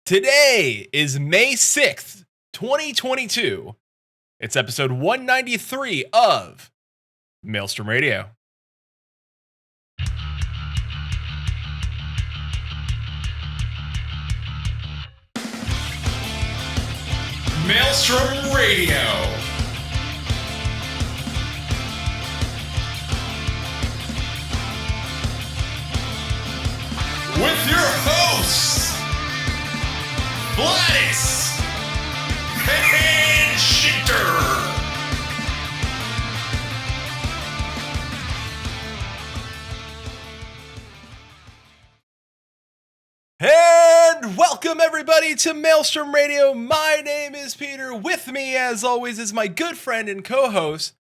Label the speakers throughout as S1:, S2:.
S1: Today is May 6th, 2022. It's episode 193 of Maelstrom Radio. Maelstrom Radio. With your hosts, Gladys and Shitter. And welcome everybody to Maelstrom Radio. My name is Peter. With me, as always, is my good friend and co-host,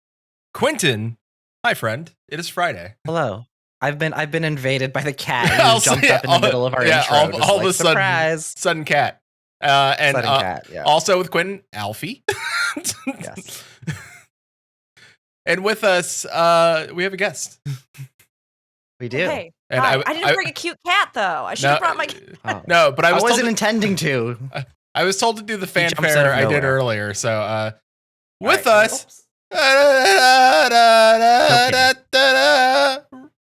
S1: Quinton. Hi, friend. It is Friday.
S2: Hello. I've been invaded by the cat who jumped up in the middle of our intro.
S1: All of a
S2: surprise.
S1: Sudden cat. And also with Quentin, Alfie.
S2: Yes.
S1: And with us, we have a guest.
S2: We do.
S3: Hey,
S1: and
S3: I didn't bring a cute cat though. I should have brought my.
S2: Oh.
S1: No, but I
S2: wasn't intending to.
S1: I was told to do the
S2: jumps out
S1: fanfare
S2: of
S1: I did
S2: nowhere.
S1: earlier. So, with
S2: Right.
S1: us,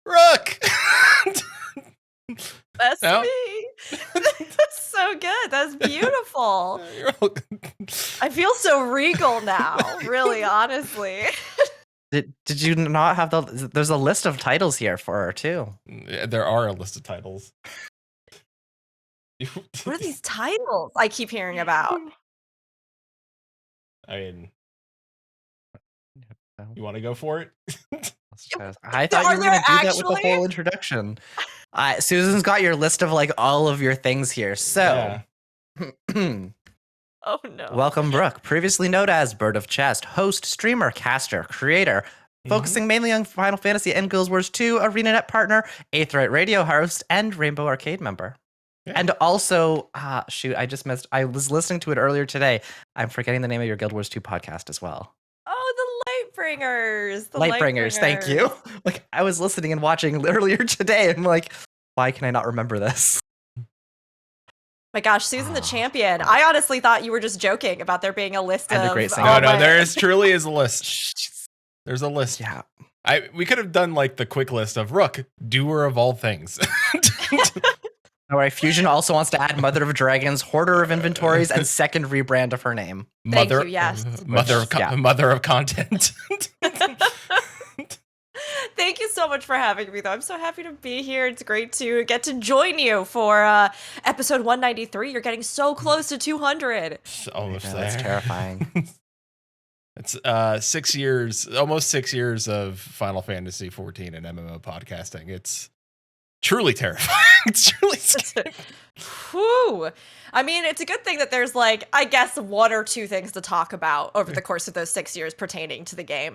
S1: Rook.
S3: That's
S1: No?
S3: me. That's so good. That's beautiful.
S1: You're welcome.
S3: I feel so regal now. Really, honestly.
S2: Did you not have there's a list of titles here for her too.
S1: There are a list of titles.
S3: What are these titles I keep hearing about?
S1: I mean, you want to go for it?
S2: I thought you were going to do that with the
S3: actually?
S2: whole introduction. Susan's got your list of like all of your things here. So,
S3: Oh no.
S2: welcome, Brooke. Previously known as Bird of Chest, host, streamer, caster, creator, focusing mainly on Final Fantasy and Guild Wars 2, ArenaNet partner, Aetheryte Radio host, and Rainbow Arcade member.
S1: Yeah.
S2: And also, I just missed. I was listening to it earlier today. I'm forgetting the name of your Guild Wars 2 podcast as well.
S3: Oh, the Lightbringers.
S2: Lightbringers, thank you. Like I was listening and watching earlier today. I'm like, why can I not remember this?
S3: My gosh, Susan the Champion. I honestly thought you were just joking about there being a list
S2: And a
S3: of.
S2: great singer.
S1: No, there truly is a list. There's a list.
S2: Yeah.
S1: We could have done like the quick list of Rook, doer of all things.
S2: All right. Fusion also wants to add Mother of Dragons, Hoarder of Inventories, and second rebrand of her name.
S3: Thank you, yes.
S1: Mother of content.
S3: Thank you so much for having me, though. I'm so happy to be here. It's great to get to join you for episode 193. You're getting so close to 200.
S1: It's almost there.
S2: That's terrifying.
S1: It's 6 years, almost 6 years of Final Fantasy 14 and MMO podcasting. It's truly terrifying. It's truly scary.
S3: Whew. I mean, it's a good thing that there's like, I guess, one or two things to talk about over the course of those 6 years pertaining to the game.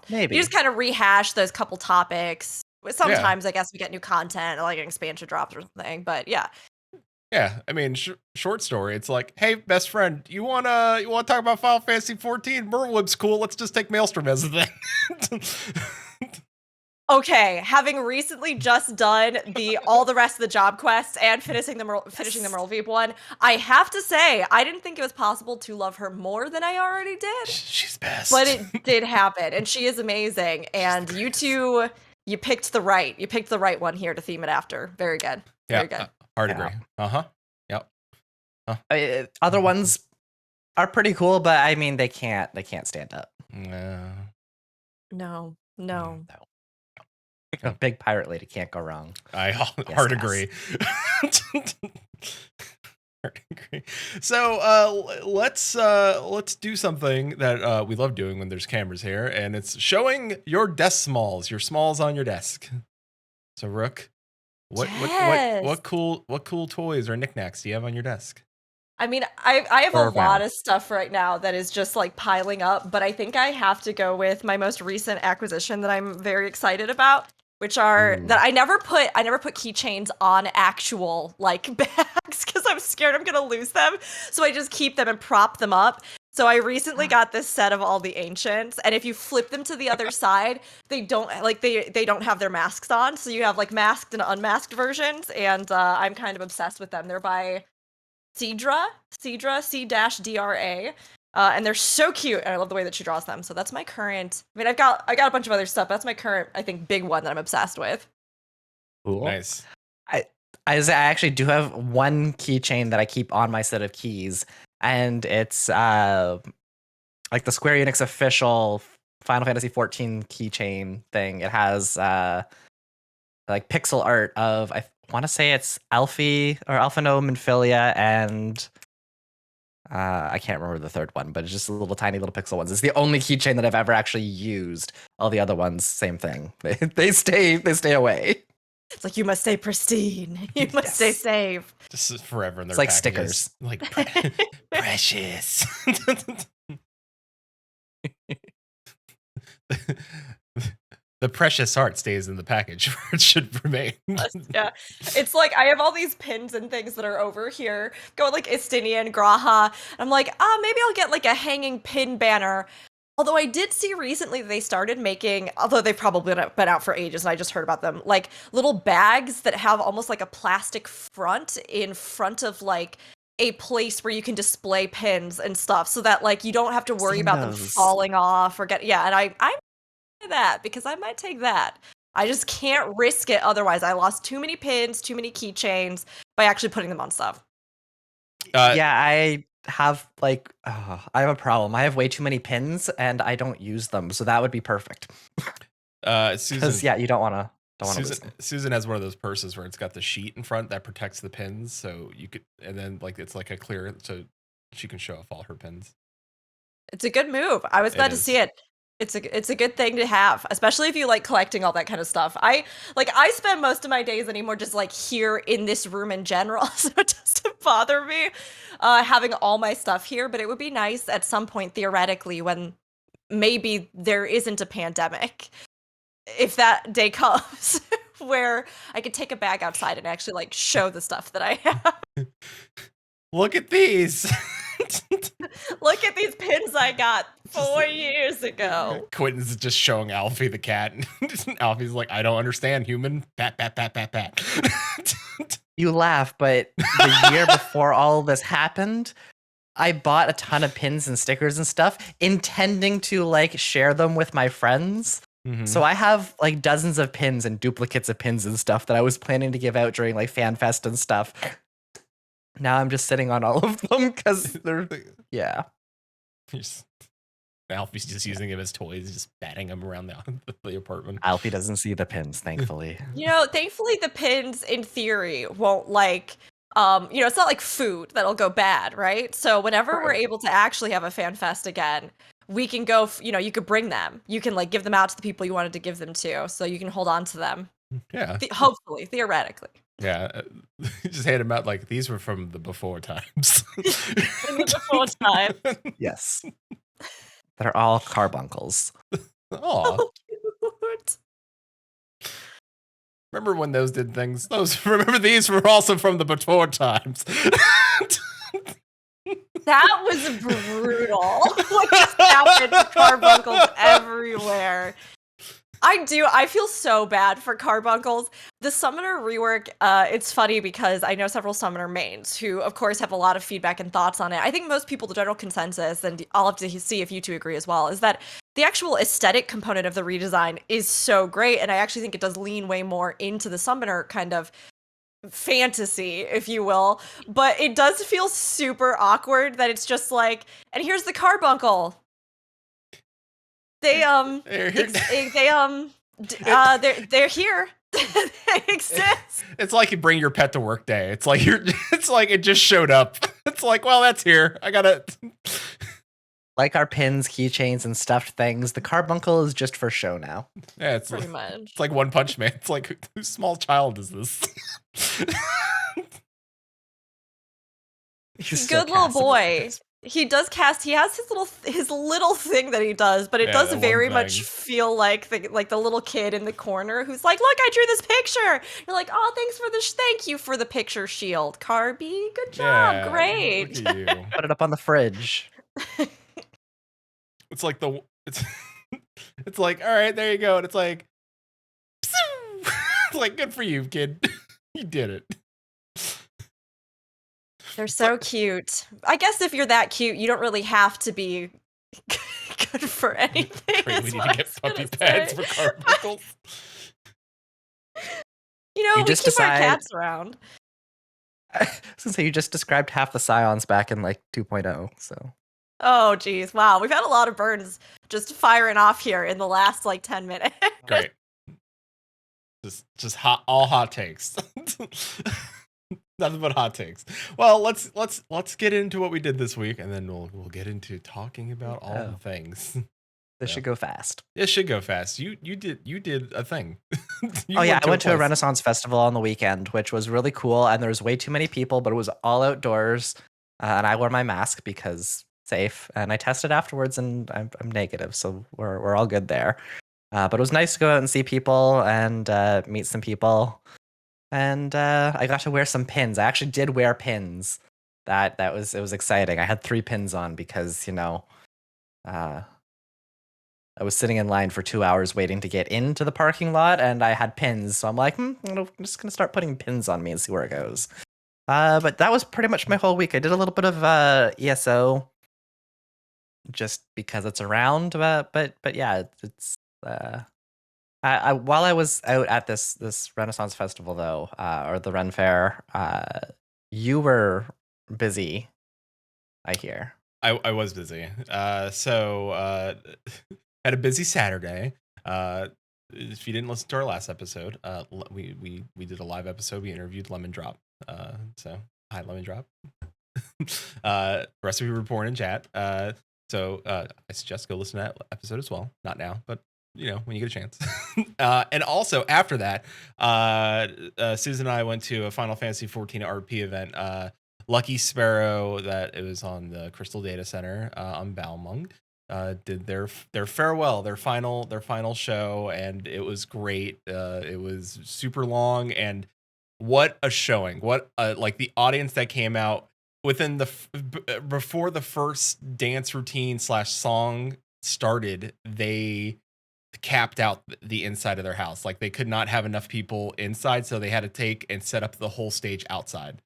S2: Maybe.
S3: You just kind of rehash those couple topics. Sometimes I guess we get new content, like an expansion drops or something. But yeah.
S1: Yeah, I mean, short story. It's like, hey, best friend, you wanna talk about Final Fantasy 14? Merweb's cool. Let's just take Maelstrom as a thing.
S3: Okay, having recently just done all the rest of the job quests and finishing the Merleveep one, I have to say I didn't think it was possible to love her more than I already did.
S1: She's best,
S3: but it did happen, and she is amazing. And you two, you picked the right one here to theme it after. Very good, very good.
S1: Hard agree. Yep.
S2: Other ones are pretty cool, but I mean, they can't stand up.
S3: No.
S2: A big pirate lady can't go wrong.
S1: Hard agree. Hard agree. So let's do something that we love doing when there's cameras here, and it's showing your desk smalls, your smalls on your desk. So Rook, what cool toys or knickknacks do you have on your desk?
S3: I mean, I have a lot of stuff right now that is just like piling up, but I think I have to go with my most recent acquisition that I'm very excited about, which are that I never put keychains on actual like bags because I'm scared I'm gonna lose them. So I just keep them and prop them up. So I recently got this set of all the ancients, and if you flip them to the other side, they don't have their masks on. So you have like masked and unmasked versions, and I'm kind of obsessed with them. They're by Cedra, C-DRA. And they're so cute, and I love the way that she draws them. So that's my current. I mean, I got a bunch of other stuff. But that's my current, I think, big one that I'm obsessed with.
S2: Cool.
S1: Nice.
S2: I actually do have one keychain that I keep on my set of keys, and it's like the Square Enix official Final Fantasy 14 keychain thing. It has like pixel art of, I want to say it's Alfie or Alphino Minfilia, and I can't remember the third one, but it's just little tiny little pixel ones. It's the only keychain that I've ever actually used. All the other ones, same thing. They stay away.
S3: It's like, you must stay pristine. You must stay safe.
S1: Just forever in their
S2: It's like
S1: packages.
S2: stickers.
S1: Like precious. The precious heart stays in the package where it should remain.
S3: Yeah. It's like, I have all these pins and things that are over here going like Istinian, Graha. I'm like, maybe I'll get like a hanging pin banner. Although I did see recently they started making, although they've probably been out for ages and I just heard about them, like little bags that have almost like a plastic front in front of like a place where you can display pins and stuff, so that like you don't have to worry about them falling off or and I'm that because I might take that. I just can't risk it otherwise. I lost too many pins, too many keychains by actually putting them on stuff.
S2: I have like I have a problem. I have way too many pins and I don't use them, so that would be perfect.
S1: Susan,
S2: you don't want to lose them.
S1: Susan has one of those purses where it's got the sheet in front that protects the pins, so you could, and then like it's like a clear, so she can show off all her pins.
S3: It's a good move. I was glad to see it. It's a good thing to have, especially if you like collecting all that kind of stuff. I spend most of my days anymore just like here in this room in general, so it doesn't bother me having all my stuff here. But it would be nice at some point, theoretically, when maybe there isn't a pandemic, if that day comes, where I could take a bag outside and actually like show the stuff that I have.
S1: Look at these.
S3: Look at these pins I got 4 years ago.
S1: Quinton's just showing Alfie the cat. Alfie's like, I don't understand, human. Pat, pat, pat, pat, pat.
S2: You laugh, but the year before all this happened, I bought a ton of pins and stickers and stuff, intending to like share them with my friends. Mm-hmm. So I have like dozens of pins and duplicates of pins and stuff that I was planning to give out during like FanFest and stuff. Now I'm just sitting on all of them because they're, yeah.
S1: Alfie's just using him as toys, just batting them around the apartment.
S2: Alfie doesn't see the pins, thankfully.
S3: Thankfully the pins in theory won't like, it's not like food that'll go bad, right? So whenever we're able to actually have a FanFest again, we can go, you could bring them. You can like give them out to the people you wanted to give them to, so you can hold on to them.
S1: Yeah.
S3: Hopefully, theoretically.
S1: Yeah, just hand them out like these were from the before times.
S3: In the before time.
S2: Yes. They're all carbuncles.
S1: Oh,
S3: cute.
S1: Remember when those did things? Remember these were also from the before times.
S3: That was brutal. What just happened? Carbuncles everywhere. I feel so bad for carbuncles. The Summoner Rework, it's funny because I know several Summoner mains who, of course, have a lot of feedback and thoughts on it. I think most people, the general consensus, and I'll have to see if you two agree as well, is that the actual aesthetic component of the redesign is so great, and I actually think it does lean way more into the Summoner kind of fantasy, if you will. But it does feel super awkward that it's just like, and here's the carbuncle. They're here. They exist.
S1: It's like you bring your pet to work day. It's like it just showed up. It's like, well, that's here. I gotta.
S2: Like our pins, keychains, and stuffed things, the carbuncle is just for show now.
S1: Yeah, it's
S3: pretty
S1: much.
S3: It's
S1: like One Punch Man. It's like, whose small child is this?
S3: Good little boy. He does cast. He has his little thing that he does, but it does very much feel like the little kid in the corner who's like, "Look, I drew this picture." You're like, "Oh, thank you for the picture shield, Carby. Good job, great."
S1: Look at you.
S2: Put it up on the fridge.
S1: It's like it's like, all right, there you go, and it's like, it's like, good for you, kid. You did it.
S3: They're so cute. I guess if you're that cute, you don't really have to be good for anything.
S1: Great, we need to get puppy pads for Carbuncles.
S3: We keep our cats around.
S2: I was gonna say, you just described half the Scions back in like 2.0, so.
S3: Oh, geez. Wow. We've had a lot of burns just firing off here in the last like 10 minutes.
S1: Great. Just all hot takes. Nothing but hot takes. Well, let's get into what we did this week, and then we'll get into talking about all the things.
S2: This should go fast.
S1: It should go fast. You did a thing.
S2: I went to a Renaissance festival on the weekend, which was really cool, and there was way too many people, but it was all outdoors, and I wore my mask because safe, and I tested afterwards, and I'm negative, so we're all good there. But it was nice to go out and see people and meet some people, and I got to wear some pins. I actually did wear pins. It was exciting. I had 3 pins on because I was sitting in line for 2 hours waiting to get into the parking lot, and I had pins. So I'm like, I'm just going to start putting pins on me and see where it goes. But that was pretty much my whole week. I did a little bit of ESO just because it's around. But yeah, it's while I was out at this Renaissance festival, though, or the Ren Fair, you were busy, I hear.
S1: I was busy. So had a busy Saturday. If you didn't listen to our last episode, we did a live episode. We interviewed Lemon Drop. So hi, Lemon Drop. Recipe Report in chat. So I suggest go listen to that episode as well. Not now, but when you get a chance. And also after that, Susan and I went to a Final Fantasy 14 RP event. Lucky Sparrow, that it was on the Crystal Data Center on Balmung, did their farewell, their final show, and it was great. It was super long, and what a showing! What like the audience that came out within before the first dance routine / song started, they capped out the inside of their house. Like they could not have enough people inside, so they had to take and set up the whole stage outside.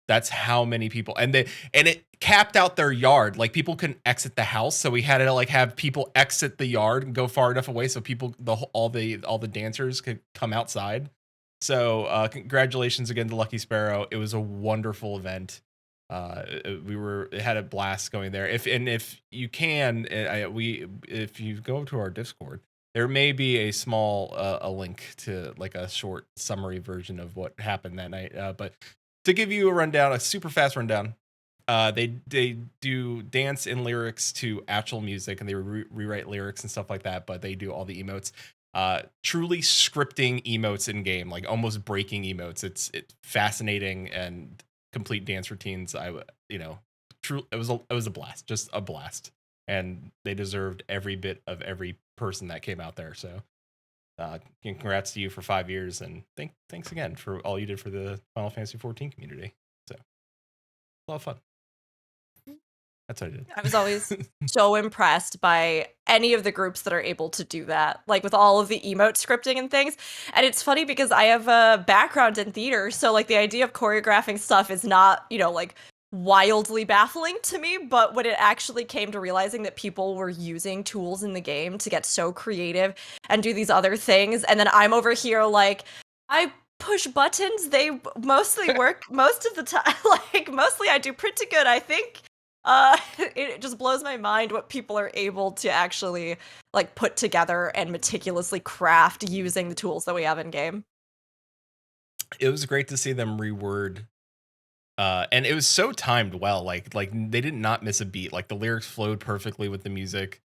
S1: That's how many people, and it capped out their yard. Like people couldn't exit the house, so we had to like have people exit the yard and go far enough away so people, all the dancers could come outside. So congratulations again to Lucky Sparrow. It was a wonderful event. It had a blast going there. If you can, if you go to our Discord, there may be a small a link to like a short summary version of what happened that night. But to give you a rundown, a super fast rundown, they do dance and lyrics to actual music, and they rewrite lyrics and stuff like that. But they do all the emotes, truly scripting emotes in game, like almost breaking emotes. It's fascinating and complete dance routines. It was a blast, just a blast, and they deserved every bit of every person that came out there. So. Congrats to you for 5 years, and thanks again for all you did for the Final Fantasy 14 community. So, a lot of fun. That's what I did.
S3: I was always so impressed by any of the groups that are able to do that, like with all of the emote scripting and things. And it's funny because I have a background in theater, so like the idea of choreographing stuff is not, like wildly baffling to me, but when it actually came to realizing that people were using tools in the game to get so creative and do these other things, and then I'm over here like, I push buttons, they mostly work most of the time, like mostly I do pretty good, I think. It just blows my mind what people are able to actually like put together and meticulously craft using the tools that we have in game.
S1: It was great to see them reword. And it was so timed well, like they did not miss a beat. Like the lyrics flowed perfectly with the music,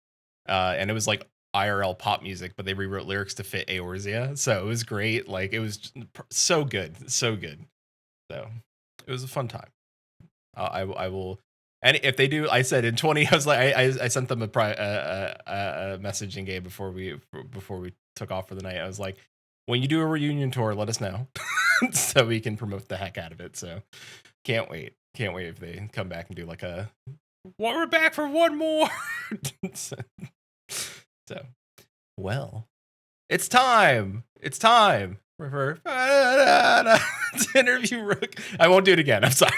S1: and it was like IRL pop music, but they rewrote lyrics to fit Eorzea, so it was great. Like it was so good, so good. So it was a fun time. I will, and if they do, I said in 20, I was like, I sent them a message in game before we took off for the night. I was like, when you do a reunion tour, let us know so we can promote the heck out of it. So. Can't wait if they come back and do like we're back for one more. so, well, it's time. prefer to interview Rook. I won't do it again. I'm sorry.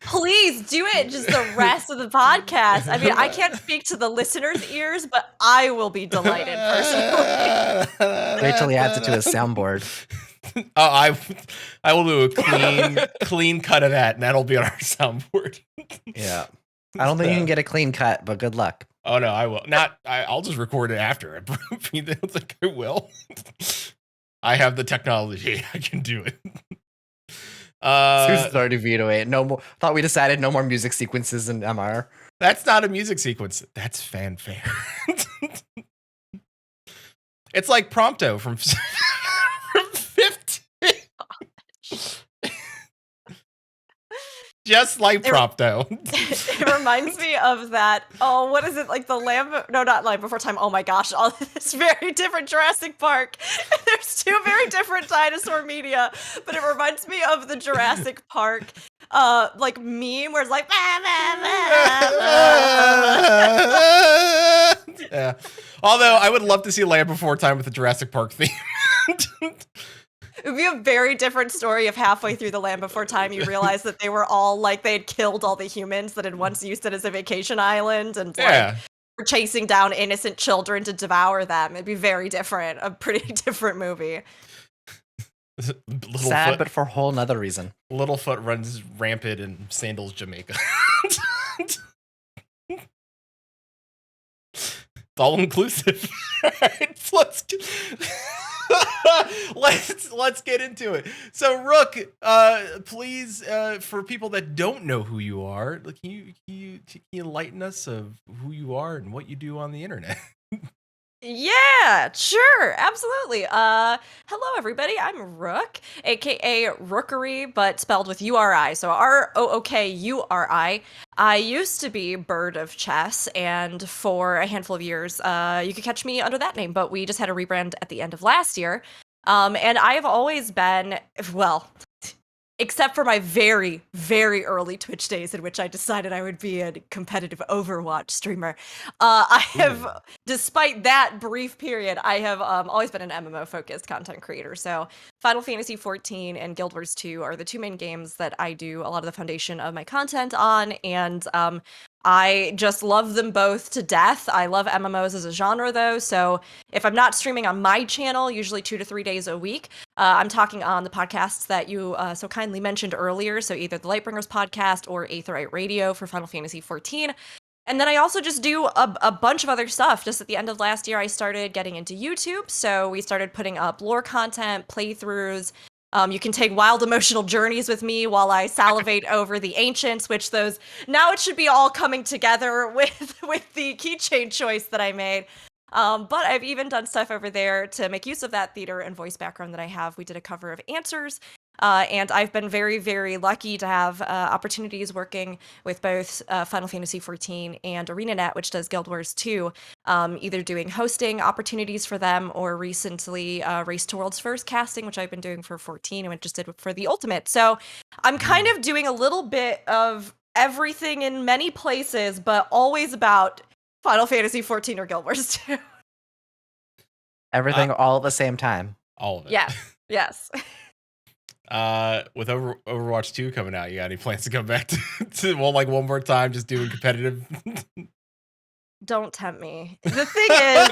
S3: Please do it just the rest of the podcast. I mean, I can't speak to the listeners' ears, but I will be delighted personally.
S2: Wait till he adds it to his soundboard.
S1: Oh, I will do a clean cut of that, and that'll be on our soundboard.
S2: Yeah. I don't think you can get a clean cut, but good luck.
S1: Oh no, I will not. I'll just record it after. I don't think I will. I have the technology. I can do it.
S2: Susan's already vetoed it. No more. Thought we decided no more music sequences in MR.
S1: That's not a music sequence. That's fanfare. It's like Prompto from 15. Just like Prompto.
S3: It reminds me of that. Oh, what is it? Like the Land? No, not Land Before Time. Oh my gosh! All this very different Jurassic Park. There's two very different dinosaur media, but it reminds me of the Jurassic Park, like meme where it's like.
S1: Yeah. Although I would love to see Land Before Time with the Jurassic Park theme.
S3: It would be a very different story if halfway through the Land Before Time you realize that they were all like they had killed all the humans that had once used it as a vacation island and like were chasing down innocent children to devour them. It'd be very different, a pretty different movie.
S2: Sad, but for a whole nother reason.
S1: Littlefoot runs rampant in Sandals, Jamaica. It's all inclusive. All right, let's get into it. So Rook, please, for people that don't know who you are, can you enlighten us of who you are and what you do on the internet?
S3: Yeah, sure, absolutely. Hello everybody. I'm Rook, aka Rookuri, but spelled with U-R-I. So R-O-O-K-U-R-I. I used to be Bird of Chess, and for a handful of years, you could catch me under that name, but we just had a rebrand at the end of last year. And I have always been, well, except for my very, very early Twitch days in which I decided I would be a competitive Overwatch streamer. I have, despite that brief period, I have always been an MMO-focused content creator. So Final Fantasy XIV and Guild Wars 2 are the two main games that I do a lot of the foundation of my content on, and I just love them both to death. I love MMOs as a genre, though, so if I'm not streaming on my channel, usually 2 to 3 days a week, I'm talking on the podcasts that you so kindly mentioned earlier, so either the Lightbringers podcast or Aetheryte Radio for Final Fantasy XIV. And then I also just do a bunch of other stuff. Just at the end of last year, I started getting into YouTube, so we started putting up lore content, playthroughs. You can take wild emotional journeys with me while I salivate over the ancients, which those now it should be all coming together with the keychain choice that I made. But I've even done stuff over there to make use of that theater and voice background that I have. We did a cover of Answers. And I've been very, very lucky to have opportunities working with both Final Fantasy XIV and ArenaNet, which does Guild Wars 2, either doing hosting opportunities for them or recently Race to Worlds First casting, which I've been doing for 14 and I just did for the Ultimate. So I'm kind of doing a little bit of everything in many places, but always about Final Fantasy XIV or Guild Wars 2.
S2: Everything all at the same time.
S1: All of it.
S3: Yes, yes.
S1: With Overwatch 2 coming out, you got any plans to come back to one more time, just doing competitive?
S3: Don't tempt me. The thing is,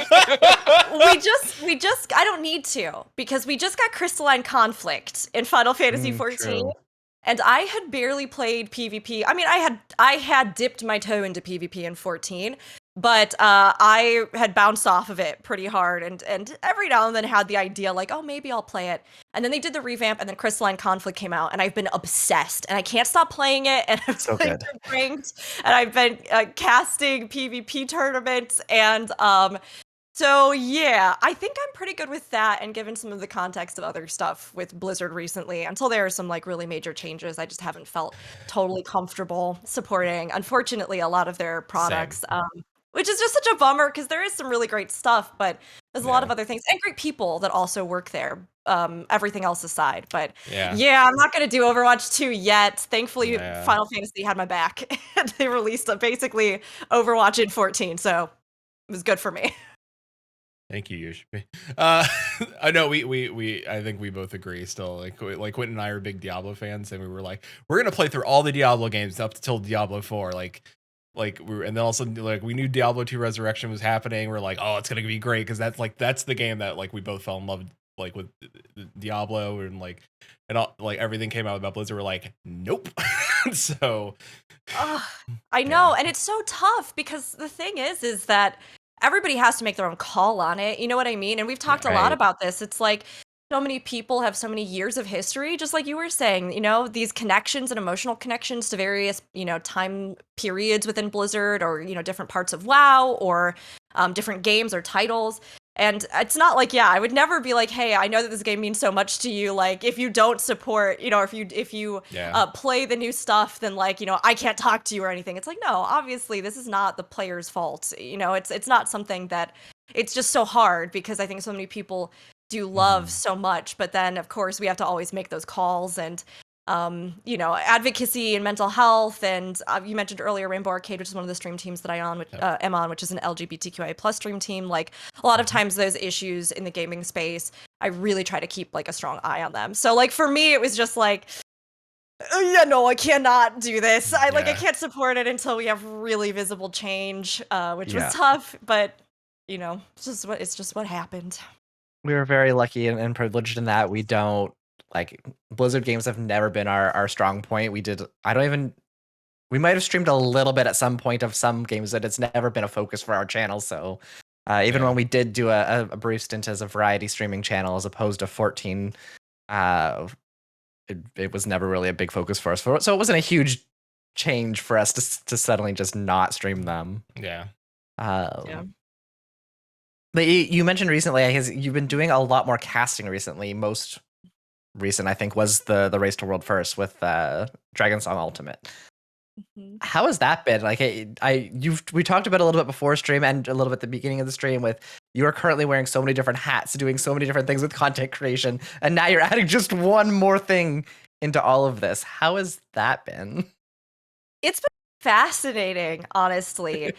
S3: we just I don't need to, because we just got Crystalline Conflict in Final Fantasy XIV.
S2: True.
S3: And I had barely played PvP. I mean, I had dipped my toe into PvP in 14, but I had bounced off of it pretty hard, and every now and then had the idea like, oh, maybe I'll play it. And then they did the revamp, and then Crystalline Conflict came out, and I've been obsessed, and I can't stop playing it. And I've
S2: So
S3: been
S2: good.
S3: ranked, and I've been casting PvP tournaments, and so yeah, I think I'm pretty good with that, and given some of the context of other stuff with Blizzard recently, until there are some like really major changes, I just haven't felt totally comfortable supporting, unfortunately, a lot of their products. Which is just such a bummer, because there is some really great stuff, but there's a lot of other things and great people that also work there. Everything else aside, but yeah, I'm not gonna do Overwatch 2 yet. Thankfully, Final Fantasy had my back, and they released basically Overwatch in 14, so it was good for me.
S1: Thank you, Yoshi. I know I think we both agree still. Like Quinton and I are big Diablo fans, and we were like, we're gonna play through all the Diablo games up until Diablo 4. And then all of a sudden, like, we knew Diablo 2 Resurrection was happening. We're like, oh, it's gonna be great because that's the game that like we both fell in love like with Diablo and all, like everything came out about Blizzard. We're like, nope. So
S3: I know, and it's so tough because the thing is that everybody has to make their own call on it. You know what I mean? And we've talked a lot about this. It's like so many people have so many years of history, just like you were saying, these connections and emotional connections to various, time periods within Blizzard or, different parts of WoW or different games or titles. And it's not like, I would never be like, hey, I know that this game means so much to you. Like, if you don't support, if you play the new stuff, then like, I can't talk to you or anything. It's like, no, obviously this is not the player's fault. It's not something that it's just so hard because I think so many people do love so much. But then, of course, we have to always make those calls and advocacy and mental health. And you mentioned earlier Rainbow Arcade, which is one of the stream teams that I am on, which is an LGBTQIA plus stream team. Like a lot of times those issues in the gaming space, I really try to keep like a strong eye on them. So like for me, it was just like, no, I cannot do this. I can't support it until we have really visible change, which was tough, but it's just what happened.
S2: We were very lucky and privileged in that we don't, like, Blizzard games have never been our strong point. We might have streamed a little bit at some point of some games, but it's never been a focus for our channel. So even when we did do a brief stint as a variety streaming channel as opposed to 14, it was never really a big focus for us. So it wasn't a huge change for us to suddenly just not stream them.
S1: Yeah.
S2: But you mentioned recently, you've been doing a lot more casting recently. Most recent, I think, was the Race to World First with Dragon Song Ultimate. How has that been? Like, we talked about it a little bit before stream and a little bit at the beginning of the stream with you are currently wearing so many different hats, doing so many different things with content creation, and now you're adding just one more thing into all of this. How has that been?
S3: It's been fascinating, honestly.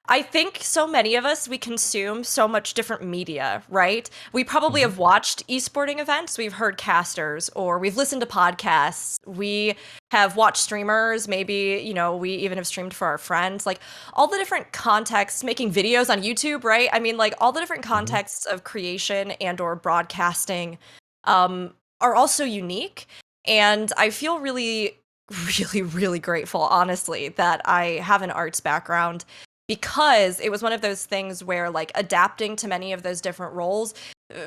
S3: I think so many of us, we consume so much different media, right? We probably have watched esporting events, we've heard casters, or we've listened to podcasts. We have watched streamers, maybe, we even have streamed for our friends. Like all the different contexts, making videos on YouTube, right? I mean, like all the different contexts of creation and or broadcasting are also unique. And I feel really, really, really grateful, honestly, that I have an arts background, because it was one of those things where like adapting to many of those different roles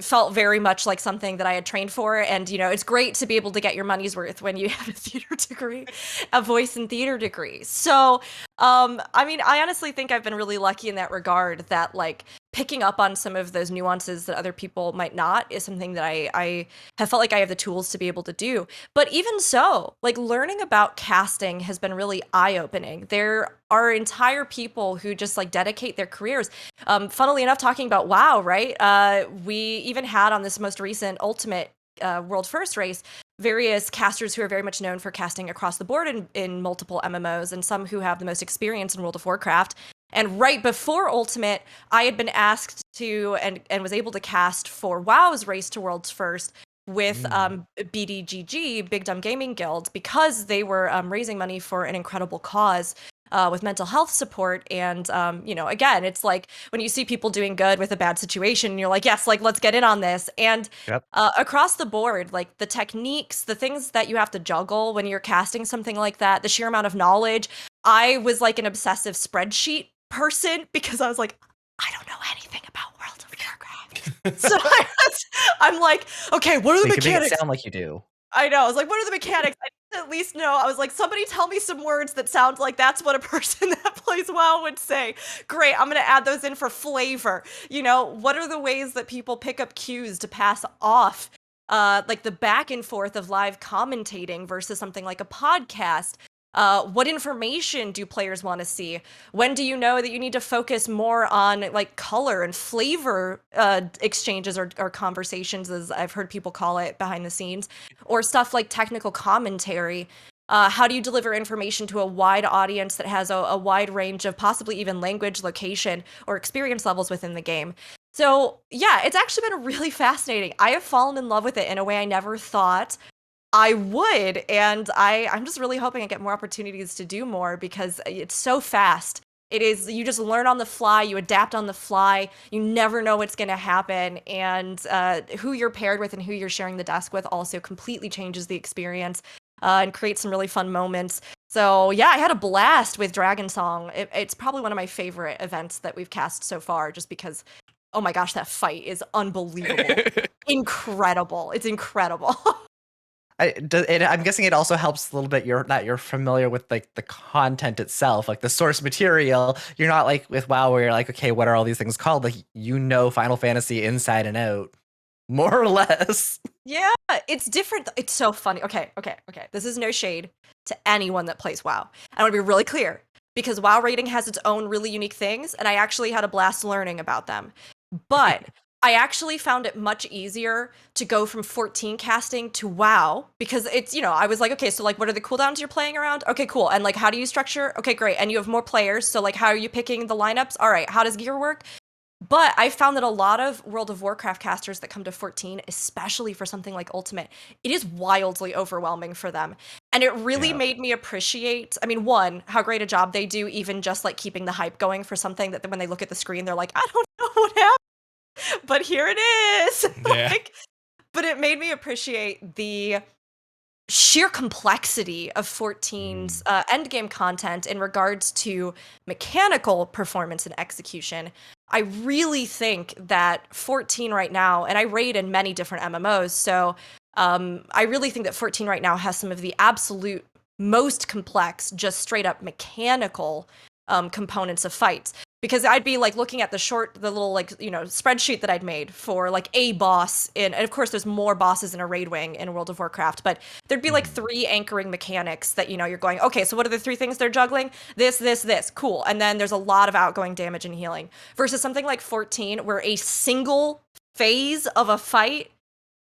S3: felt very much like something that I had trained for. And, it's great to be able to get your money's worth when you have a theater degree, a voice and theater degree. So, I mean, I honestly think I've been really lucky in that regard, that like picking up on some of those nuances that other people might not is something that I have felt like I have the tools to be able to do. But even so, like learning about casting has been really eye-opening. There are entire people who just like dedicate their careers. Funnily enough, talking about WoW, right? We even had on this most recent Ultimate World First race various casters who are very much known for casting across the board in multiple MMOs, and some who have the most experience in World of Warcraft. And right before Ultimate, I had been asked to and was able to cast for WoW's Race to World's First with BDGG, Big Dumb Gaming Guild, because they were raising money for an incredible cause with mental health support. And, again, it's like when you see people doing good with a bad situation, you're like, yes, like, let's get in on this. And across the board, like the techniques, the things that you have to juggle when you're casting something like that, the sheer amount of knowledge. I was like an obsessive spreadsheet person because I was like, I don't know anything about World of Warcraft. So I'm like, okay, what are the mechanics?
S2: You make it sound like you do.
S3: I know. I was like, what are the mechanics? I need to at least know. I was like, somebody tell me some words that sound like that's what a person that plays WoW would say. Great, I'm going to add those in for flavor. What are the ways that people pick up cues to pass off like the back and forth of live commentating versus something like a podcast? What information do players want to see? When do you know that you need to focus more on like color and flavor exchanges or conversations, as I've heard people call it behind the scenes, or stuff like technical commentary? How do you deliver information to a wide audience that has a wide range of possibly even language, location, or experience levels within the game? So yeah, it's actually been really fascinating. I have fallen in love with it in a way I never thought I would, and I'm just really hoping I get more opportunities to do more because it's so fast. It is, you just learn on the fly, you adapt on the fly, you never know what's going to happen, and who you're paired with and who you're sharing the desk with also completely changes the experience and creates some really fun moments. So yeah, I had a blast with Dragon Song. It's probably one of my favorite events that we've cast so far, just because, oh my gosh, that fight is unbelievable. Incredible. It's incredible.
S2: I'm guessing it also helps a little bit that you're familiar with like the content itself, like the source material. You're not like with WoW where you're like, okay, what are all these things called? Like Final Fantasy inside and out, more or less.
S3: Yeah, it's different. It's so funny. Okay. This is no shade to anyone that plays WoW. I want to be really clear because WoW rating has its own really unique things, and I actually had a blast learning about them. But I actually found it much easier to go from 14 casting to WoW because it's, I was like, okay, so like, what are the cooldowns you're playing around? Okay, cool. And like, how do you structure? Okay, great. And you have more players. So like, how are you picking the lineups? All right. How does gear work? But I found that a lot of World of Warcraft casters that come to 14, especially for something like Ultimate, it is wildly overwhelming for them. And it really made me appreciate, I mean, one, how great a job they do, even just like keeping the hype going for something that when they look at the screen, they're like, I don't know what happened. But here it is.
S1: Yeah.
S3: But it made me appreciate the sheer complexity of 14's endgame content in regards to mechanical performance and execution. I really think that 14 right now, and I raid in many different MMOs, so I really think that 14 right now has some of the absolute most complex, just straight up mechanical components of fights. Because I'd be like looking at the little like, spreadsheet that I'd made for like a boss and of course there's more bosses in a raid wing in World of Warcraft, but there'd be like 3 anchoring mechanics that, you're going, okay, so what are the 3 things they're juggling? This, cool. And then there's a lot of outgoing damage and healing versus something like 14 where a single phase of a fight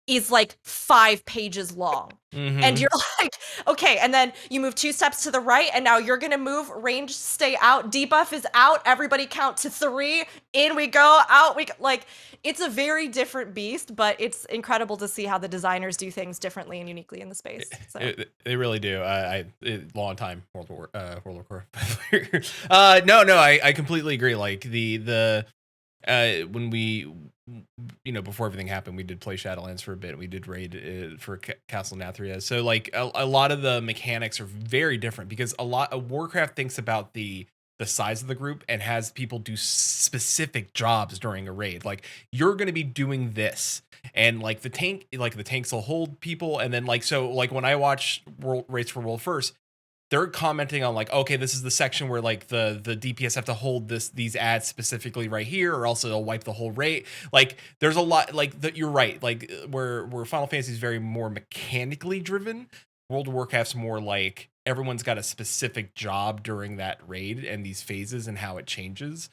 S3: is like 5 pages long. And you're like, okay, and then you move 2 steps to the right, and now you're gonna move, range stay out, debuff is out, everybody count to 3, in we go, out we go. Like, it's a very different beast, but it's incredible to see how the designers do things differently and uniquely in the space. So.
S1: They really do. Long time World of Warcraft. I completely agree. Like when we before everything happened, we did play Shadowlands for a bit. We did raid for Castle Nathria. So like a lot of the mechanics are very different because a lot of Warcraft thinks about the size of the group and has people do specific jobs during a raid. Like you're going to be doing this, and like the tanks will hold people, and then like when I watch raids for World First, they're commenting on like, okay, this is the section where like the DPS have to hold these ads specifically right here, or else they'll wipe the whole rate. Like there's a lot like that. You're right. Like where Final Fantasy is very more mechanically driven, World of Warcraft's more like everyone's got a specific job during that raid and these phases and how it changes.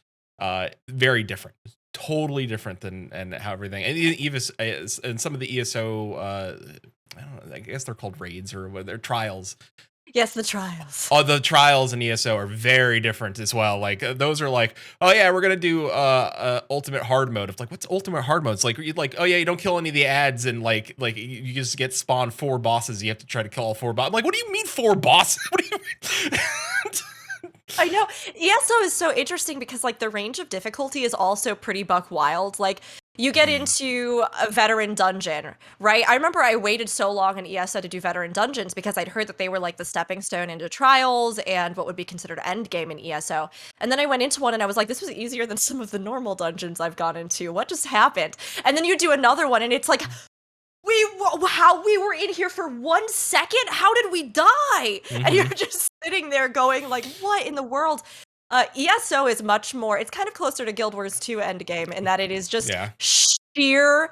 S1: Very different. Totally different than how everything, and even and some of the ESO, I don't know, I guess they're called raids or what they're trials.
S3: Yes, the trials.
S1: Oh, the trials in ESO are very different as well. Like those are like, oh yeah, we're gonna do ultimate hard mode. It's like, what's ultimate hard mode? It's like oh yeah, you don't kill any of the ads, and like you just get spawned 4 bosses. You have to try to kill all 4 bosses. I'm like, what do you mean 4 bosses? What do you mean?
S3: I know. ESO is so interesting because like the range of difficulty is also pretty buck wild. Like you get into a veteran dungeon, right? I remember I waited so long in ESO to do veteran dungeons because I'd heard that they were like the stepping stone into trials and what would be considered end game in ESO. And then I went into one and I was like, this was easier than some of the normal dungeons I've gone into. What just happened? And then you do another one and it's like, we were in here for 1 second? How did we die? And you're just sitting there going like, what in the world? ESO is much more, it's kind of closer to Guild Wars 2 Endgame in that it is just sheer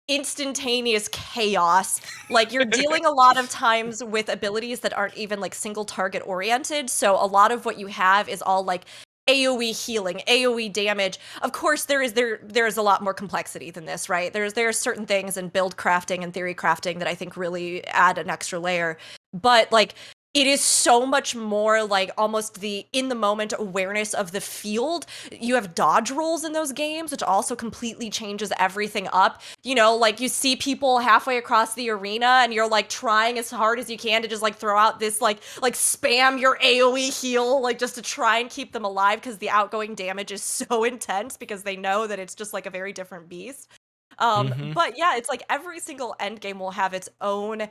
S3: instantaneous chaos. Like you're dealing a lot of times with abilities that aren't even like single target oriented. So a lot of what you have is all like AoE healing, AoE damage. Of course, there is a lot more complexity than this, right? There are certain things in build crafting and theory crafting that I think really add an extra layer. But like it is so much more like almost the in the moment awareness of the field. You have dodge rolls in those games, which also completely changes everything up. You know, like you see people halfway across the arena and you're like trying as hard as you can to just like throw out this like spam your AoE heal, like just to try and keep them alive because the outgoing damage is so intense because they know that it's just like a very different beast. But yeah, it's like every single end game will have its own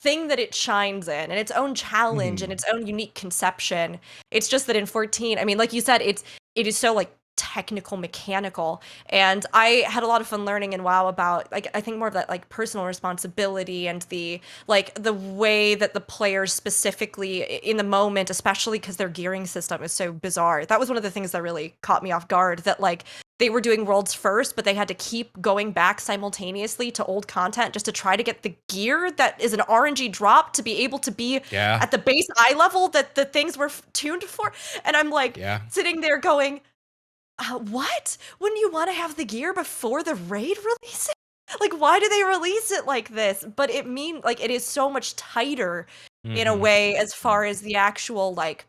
S3: thing that it shines in and its own challenge and its own unique conception. It's just that in 14, I mean, like you said, it is so like technical, mechanical. And I had a lot of fun learning in WoW about like I think more of that like personal responsibility and the like the way that the players specifically in the moment, especially because their gearing system is so bizarre. That was one of the things that really caught me off guard, that like they were doing worlds first, but they had to keep going back simultaneously to old content just to try to get the gear that is an RNG drop to be able to be at the base eye level that the things were tuned for. And I'm like sitting there going, what? Wouldn't you want to have the gear before the raid release it? Like, why do they release it like this? But it it is so much tighter in a way as far as the actual like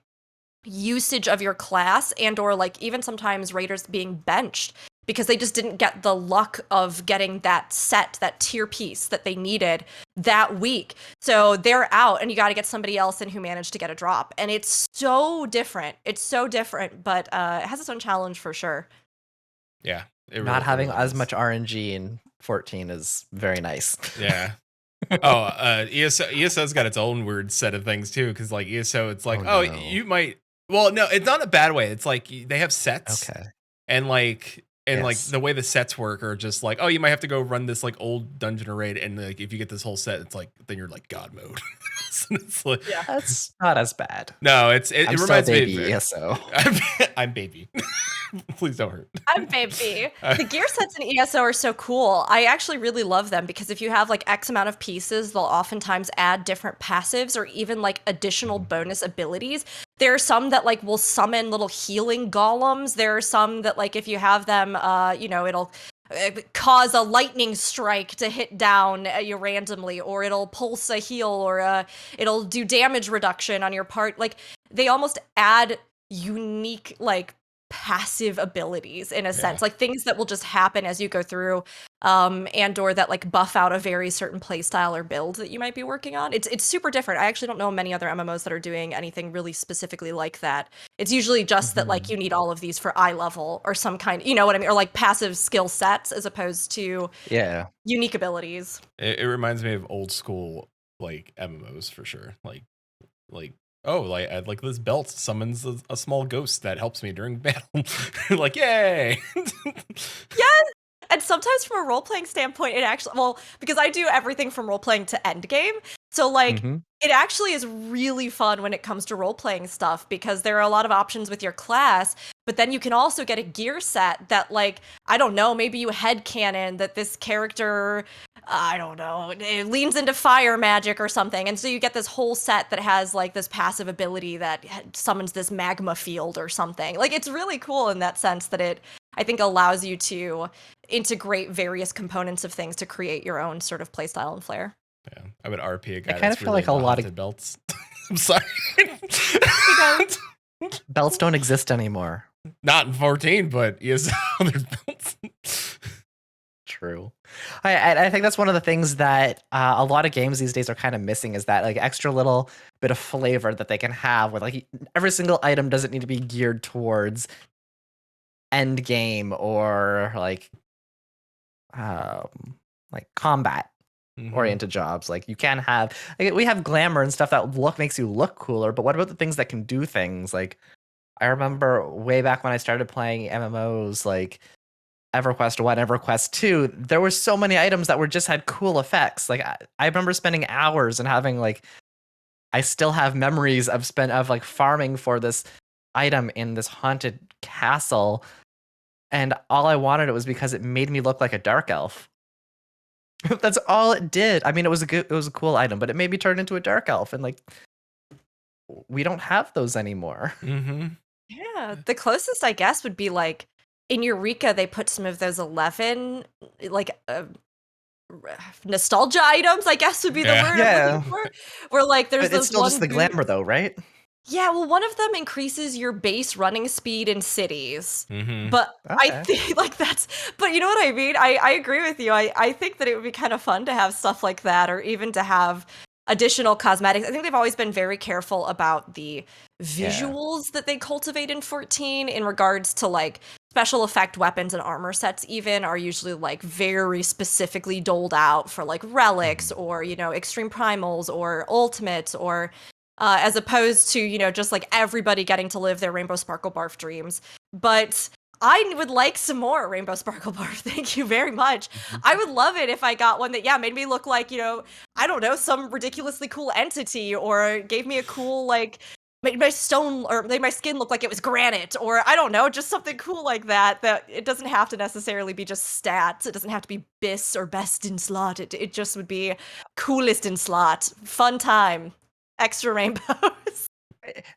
S3: usage of your class, and or like even sometimes raiders being benched because they just didn't get the luck of getting that set, that tier piece that they needed that week. So they're out and you got to get somebody else in who managed to get a drop. And it's so different. It's so different, but it has its own challenge for sure.
S1: Yeah.
S2: Not having as much RNG in 14 is very nice.
S1: Yeah. ESO's got its own weird set of things too, because like ESO, it's like, you might. Well, no, it's not a bad way. It's like they have sets, and like like the way the sets work are just like, you might have to go run this like old dungeon or raid, and like if you get this whole set, it's like then you're like God mode. So it's like,
S2: that's not as bad.
S1: No, it reminds me
S2: of ESO.
S1: I'm baby. Please don't hurt.
S3: I'm baby. The gear sets in ESO are so cool. I actually really love them because if you have like X amount of pieces, they'll oftentimes add different passives or even like additional bonus abilities. There are some that like will summon little healing golems. There are some that like if you have them, it'll cause a lightning strike to hit down you randomly, or it'll pulse a heal, or it'll do damage reduction on your part. Like they almost add unique like passive abilities in a sense, like things that will just happen as you go through, and or that like buff out a very certain play style or build that you might be working on. It's super different. I actually don't know many other MMOs that are doing anything really specifically like that. It's usually just that like you need all of these for eye level or some kind, you know what I mean, or like passive skill sets as opposed to unique abilities.
S1: It reminds me of old school like MMOs for sure. Like like this belt summons a small ghost that helps me during battle. Like, yay!
S3: Yes! And sometimes from a role-playing standpoint, it actually, because I do everything from role-playing to endgame, so like, it actually is really fun when it comes to role-playing stuff because there are a lot of options with your class, but then you can also get a gear set that like, I don't know, maybe you headcanon that this character, I don't know, it leans into fire magic or something, and so you get this whole set that has like this passive ability that summons this magma field or something. Like, it's really cool in that sense that it, I think, allows you to integrate various components of things to create your own sort of playstyle and flair.
S1: Yeah, I would RP a guy.
S2: I kind of feel like a lot of
S1: belts. I'm sorry.
S2: Belts don't exist anymore.
S1: Not in 14, but yes, there's belts.
S2: True. I think that's one of the things that a lot of games these days are kind of missing, is that like extra little bit of flavor that they can have with like every single item doesn't need to be geared towards end game or like combat oriented jobs. Like you can have, like, we have glamour and stuff that makes you look cooler, but what about the things that can do things? Like I remember way back when I started playing MMOs, like EverQuest 1, EverQuest 2, there were so many items that just had cool effects. Like I remember spending hours and having like, I still have memories of like farming for this item in this haunted castle, and all I wanted it was because it made me look like a dark elf. That's all it did. I mean, it was a cool item, but it made me turn into a dark elf, and like we don't have those anymore.
S3: Yeah, the closest I guess would be like in Eureka, they put some of those 11 like nostalgia items, I guess would be the word I'm looking for. Where like there's
S2: but it's still just the glamour though, right?
S3: Yeah, well, one of them increases your base running speed in cities.
S1: Mm-hmm.
S3: But I think like but you know what I mean? I agree with you. I think that it would be kind of fun to have stuff like that, or even to have additional cosmetics. I think they've always been very careful about the visuals that they cultivate in 14 in regards to like special effect weapons and armor sets even are usually like very specifically doled out for like relics or, you know, extreme primals or ultimates or as opposed to, you know, just like everybody getting to live their Rainbow Sparkle Barf dreams. But I would like some more Rainbow Sparkle Barf. Thank you very much. I would love it if I got one that, made me look like, you know, I don't know, some ridiculously cool entity, or gave me a cool, like, made my stone or made my skin look like it was granite, or I don't know, just something cool like that. That it doesn't have to necessarily be just stats. It doesn't have to be BIS or best in slot. It just would be coolest in slot. Fun time. Extra rainbows.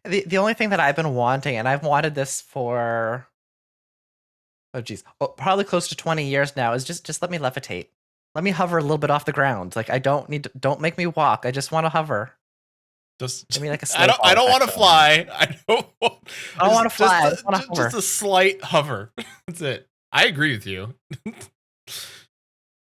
S2: The only thing that I've been wanting, and I've wanted this for probably close to 20 years now, is just let me levitate. Let me hover a little bit off the ground. Like I don't make me walk. I just want to hover.
S1: Just
S2: give me like a
S1: I don't want to fly. I don't want to
S2: fly.
S1: Just a slight hover. That's it. I agree with you.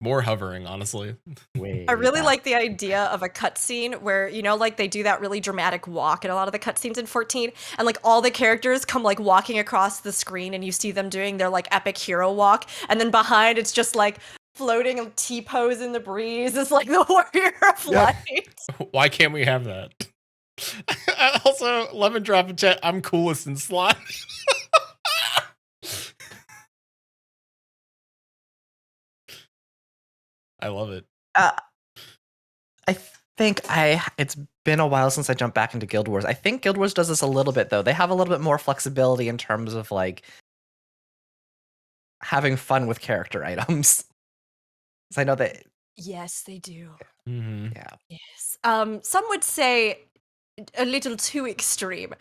S1: More hovering, honestly.
S3: I really like the idea of a cutscene where, you know, like they do that really dramatic walk in a lot of the cutscenes in 14, and like all the characters come like walking across the screen, and you see them doing their like epic hero walk, and then behind it's just like floating T-pose in the breeze. It's like the warrior of light.
S1: Why can't we have that? Also, Lemon Drop in chat, I'm coolest in slot. I love it.
S2: I think it's been a while since I jumped back into Guild Wars. I think Guild Wars does this a little bit though. They have a little bit more flexibility in terms of like having fun with character items. So I know that.
S3: Yes, they do.
S1: Mm-hmm.
S2: Yeah.
S3: Yes. Some would say a little too extreme.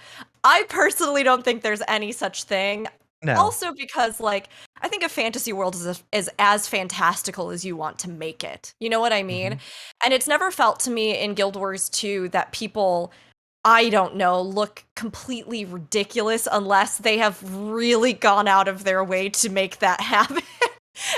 S3: I personally don't think there's any such thing.
S2: No.
S3: Also because, like, I think a fantasy world is as fantastical as you want to make it. You know what I mean? Mm-hmm. And it's never felt to me in Guild Wars 2 that people, I don't know, look completely ridiculous unless they have really gone out of their way to make that happen.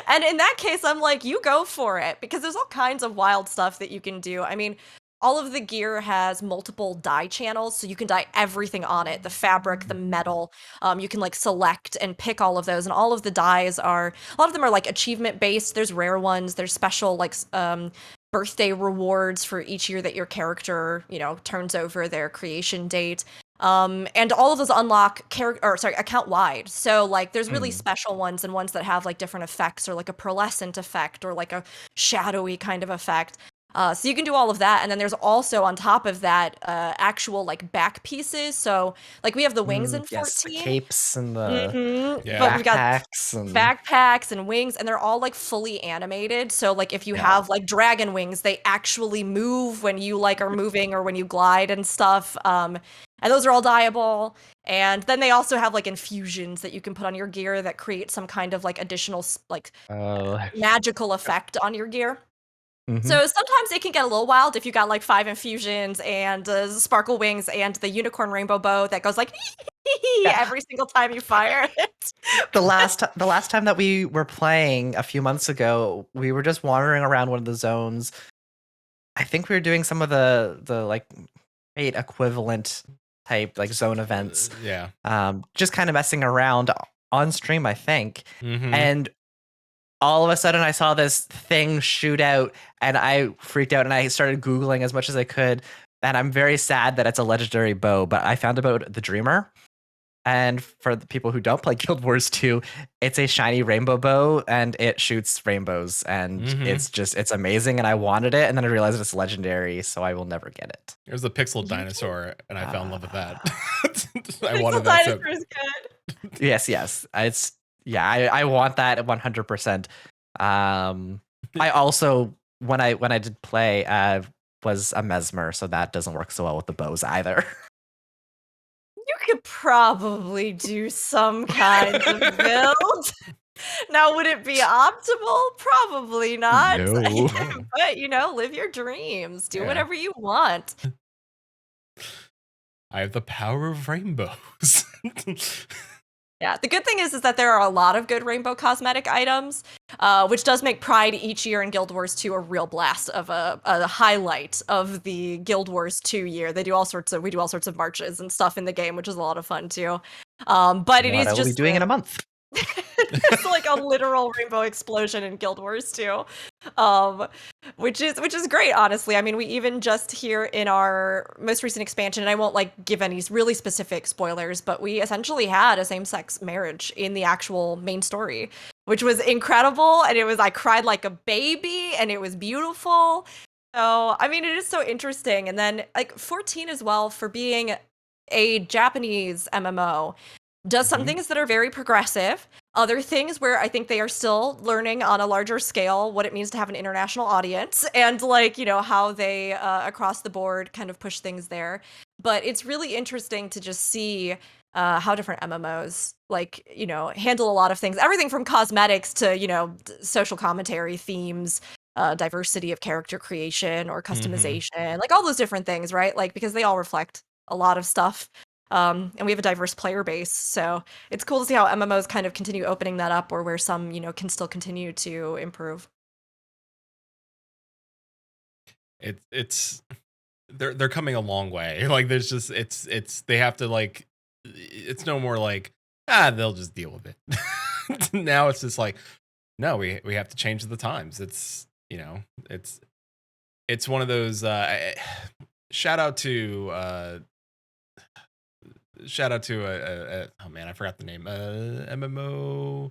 S3: And in that case, I'm like, you go for it, because there's all kinds of wild stuff that you can do. I mean, all of the gear has multiple dye channels, so you can dye everything on it, the fabric, the metal. You can like select and pick all of those, and all of the dyes are, a lot of them are like achievement based. There's rare ones, there's special like birthday rewards for each year that your character, you know, turns over their creation date. And all of those unlock account wide. So like there's really special ones, and ones that have like different effects, or like a pearlescent effect, or like a shadowy kind of effect. So you can do all of that, and then there's also on top of that actual like back pieces. So like we have the wings in 14,
S2: yes, the capes and the
S3: but we got backpacks and wings, and they're all like fully animated. So like if you have like dragon wings, they actually move when you like are moving or when you glide and stuff. And those are all dyeable. And then they also have like infusions that you can put on your gear that create some kind of like additional like magical effect on your gear. So sometimes it can get a little wild if you got like 5 infusions and sparkle wings and the unicorn rainbow bow that goes like every single time you fire it.
S2: The last time that we were playing a few months ago, we were just wandering around one of the zones. I think we were doing some of the like 8 equivalent type like zone events. Just kind of messing around on stream, I think. And all of a sudden I saw this thing shoot out, and I freaked out, and I started Googling as much as I could. And I'm very sad that it's a legendary bow, but I found about the Dreamer. And for the people who don't play Guild Wars 2, it's a shiny rainbow bow, and it shoots rainbows, and it's amazing, and I wanted it, and then I realized it's legendary, so I will never get it.
S1: There's a pixel dinosaur, and I fell in love with that.
S3: I wanted that. Pixel dinosaur is good.
S2: Yes. I want that 100%. I also, when I did play, was a mesmer, so that doesn't work so well with the bows either.
S3: You could probably do some kind of build. Now, would it be optimal? Probably not.
S2: No.
S3: But, live your dreams. Do
S1: Yeah.
S3: whatever you want.
S1: I have the power of rainbows.
S3: Yeah, the good thing is that there are a lot of good rainbow cosmetic items, which does make Pride each year in Guild Wars 2 a real blast of a highlight of the Guild Wars 2 year. We do all sorts of marches and stuff in the game, which is a lot of fun too. But it is
S2: I will
S3: just
S2: be doing in a month.
S3: it's like a literal rainbow explosion in Guild Wars 2, which is great, honestly. I mean, we even just here in our most recent expansion, and I won't like give any really specific spoilers, but we essentially had a same-sex marriage in the actual main story, which was incredible, and I cried like a baby, and it was beautiful. So, I mean, it is so interesting. And then like 14 as well, for being a Japanese MMO, does some things that are very progressive, other things where I think they are still learning on a larger scale what it means to have an international audience, and like, how they across the board kind of push things there. But it's really interesting to just see how different MMOs like, handle a lot of things, everything from cosmetics to, social commentary, themes, diversity of character creation or customization, like all those different things, right? Like, because they all reflect a lot of stuff. And we have a diverse player base, so it's cool to see how MMOs kind of continue opening that up, or where some, can still continue to improve.
S1: It's they're coming a long way. Like there's just they have to like, it's no more like they'll just deal with it. Now it's just like, no, we have to change the times. It's it's one of those shout out to oh man, I forgot the name. MMO.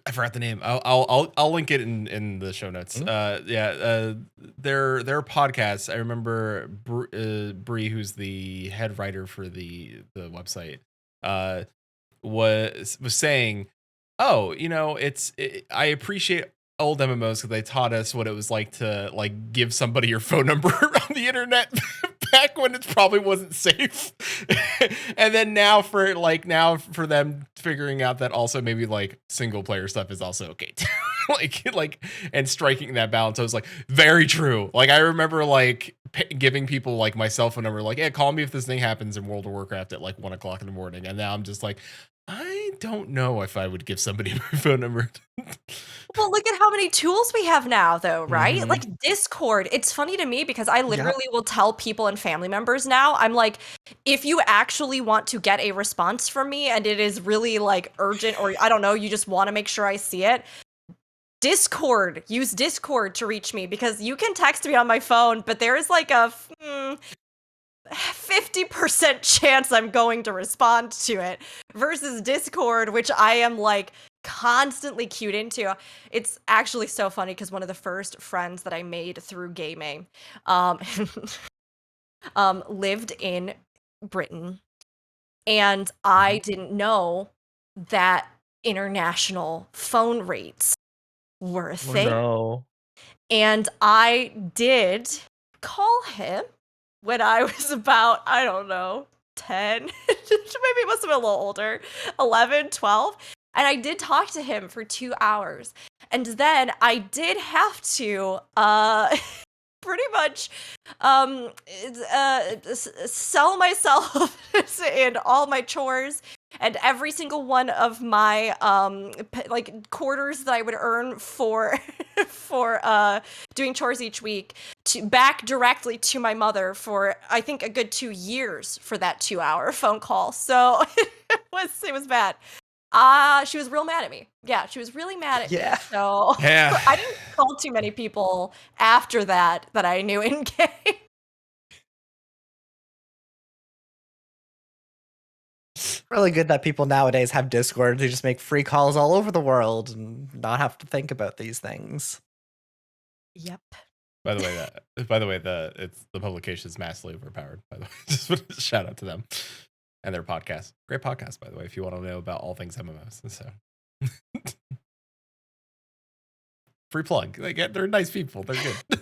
S1: I forgot the name. I'll link it in the show notes. Their podcasts. I remember Bree, who's the head writer for the website, was saying, oh, I appreciate old MMOs because they taught us what it was like to like give somebody your phone number on the internet back when it probably wasn't safe. And then now for them figuring out that also maybe like single player stuff is also okay too. like and striking that balance. I was like, very true. Like I remember like giving people like my cell phone number, like, yeah, call me if this thing happens in World of Warcraft at like 1 o'clock in the morning. And now I'm just like, I don't know if I would give somebody my phone number.
S3: Well, look at how many tools we have now, though, right? Like Discord. It's funny to me because I literally will tell people and family members now, I'm like, if you actually want to get a response from me and it is really like urgent, or I don't know, you just want to make sure I see it, use Discord to reach me, because you can text me on my phone, but there is like a 50% chance I'm going to respond to it, versus Discord, which I am like constantly cued into. It's actually so funny because one of the first friends that I made through gaming lived in Britain, and I didn't know that international phone rates were a thing.
S2: No.
S3: And I did call him when I was about, I don't know, 10, maybe it must have been a little older, 11, 12. And I did talk to him for 2 hours. And then I did have to pretty much sell myself in all my chores and every single one of my like quarters that I would earn for doing chores each week back directly to my mother for I think a good 2 years for that 2-hour phone call. So it was bad. She was real mad at me. Yeah, she was really mad at me. So
S1: Yeah.
S3: I didn't call too many people after that I knew in game.
S2: Really good that people nowadays have Discord to just make free calls all over the world and not have to think about these things.
S3: Yep.
S1: By the way, the publication is massively overpowered. By the way, just want to shout out to them and their podcast. Great podcast, by the way, if you want to know about all things MMOs. So free plug. They're nice people. They're good.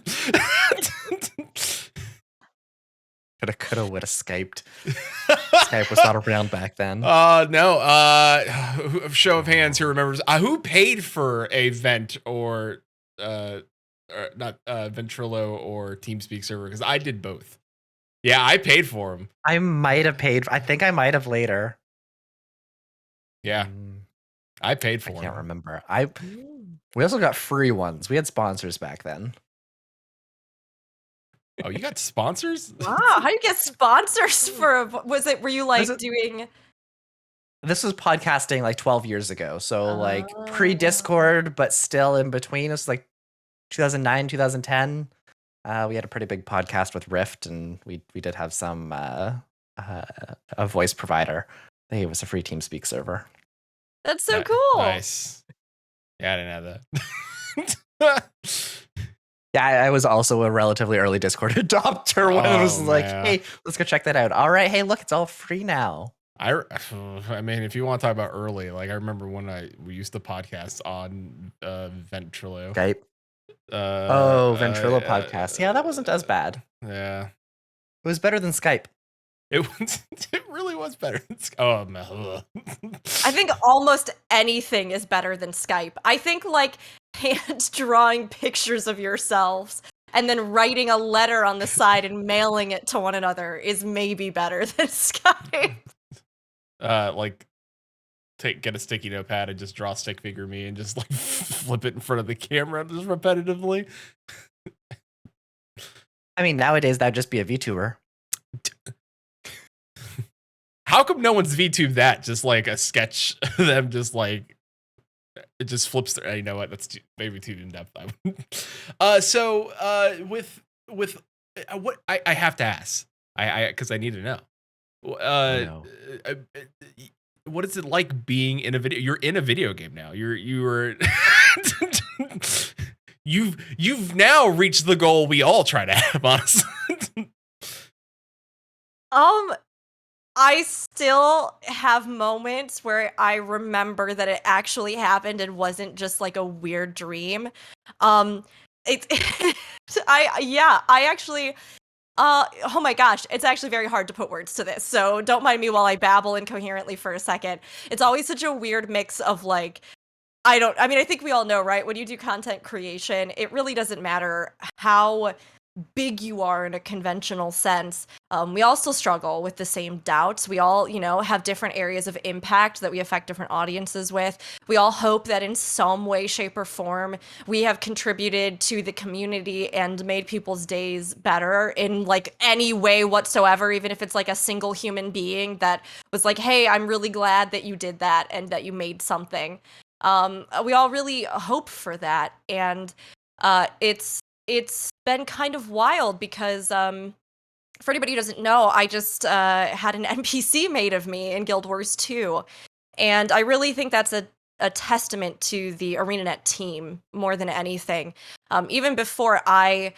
S2: Coulda, woulda Skyped. Skype was not around back then.
S1: No. Show of hands who remembers who paid for a Vent or not Ventrilo or TeamSpeak server, because I did both. Yeah, I paid for them.
S2: I might have paid. I think I might have later.
S1: Yeah, I paid for
S2: them.
S1: I
S2: can't remember. We also got free ones. We had sponsors back then.
S1: Oh, you got sponsors?
S3: Wow, how do you get sponsors for? Were you like doing?
S2: This was podcasting like 12 years ago, so like pre-Discord, but still in between. It's like 2009, 2010. We had a pretty big podcast with Rift, and we did have some a voice provider. They gave us a free TeamSpeak server.
S3: That's so cool.
S1: Nice. Yeah, I didn't have that.
S2: Yeah, I was also a relatively early Discord adopter when it was like, hey, let's go check that out. All right, hey, look, it's all free now.
S1: I mean, if you want to talk about early, like I remember when we used to podcast on Ventrilo.
S2: Skype. Ventrilo podcast. Yeah, that wasn't as bad.
S1: Yeah.
S2: It was better than Skype.
S1: It really was better than Skype. Oh, man.
S3: I think almost anything is better than Skype. I think like hand drawing pictures of yourselves and then writing a letter on the side and mailing it to one another is maybe better than Skype.
S1: Like get a sticky notepad and just draw stick figure me and just like flip it in front of the camera just repetitively.
S2: I mean, nowadays that'd just be a VTuber.
S1: How come no one's VTubed that? Just like a sketch of them just like it just flips through. You know what? That's maybe too in depth. So with what I have to ask, I because I need to know. What is it like being in a video? You're in a video game now. You're you've now reached the goal we all try to have, honestly.
S3: I still have moments where I remember that it actually happened and wasn't just like a weird dream. I actually oh my gosh, it's actually very hard to put words to this. So don't mind me while I babble incoherently for a second. It's always such a weird mix of like I think we all know, right? When you do content creation, it really doesn't matter how big you are in a conventional sense. We all still struggle with the same doubts. We all, have different areas of impact that we affect different audiences with. We all hope that in some way, shape, or form, we have contributed to the community and made people's days better in like any way whatsoever, even if it's like a single human being that was like, hey, I'm really glad that you did that and that you made something. We all really hope for that. And it's been kind of wild because for anybody who doesn't know, I just had an NPC made of me in Guild Wars 2. And I really think that's a testament to the ArenaNet team more than anything. Even before I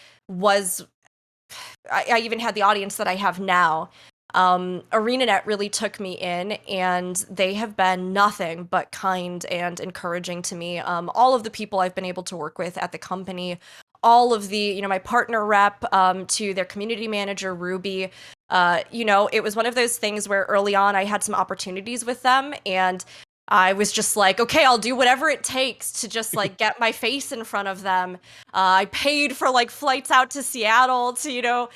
S3: even had the audience that I have now, ArenaNet really took me in, and they have been nothing but kind and encouraging to me. All of the people I've been able to work with at the company, all of the, my partner rep, to their community manager, Ruby, it was one of those things where early on I had some opportunities with them, and I was just like, okay, I'll do whatever it takes to just like get my face in front of them. I paid for like flights out to Seattle to,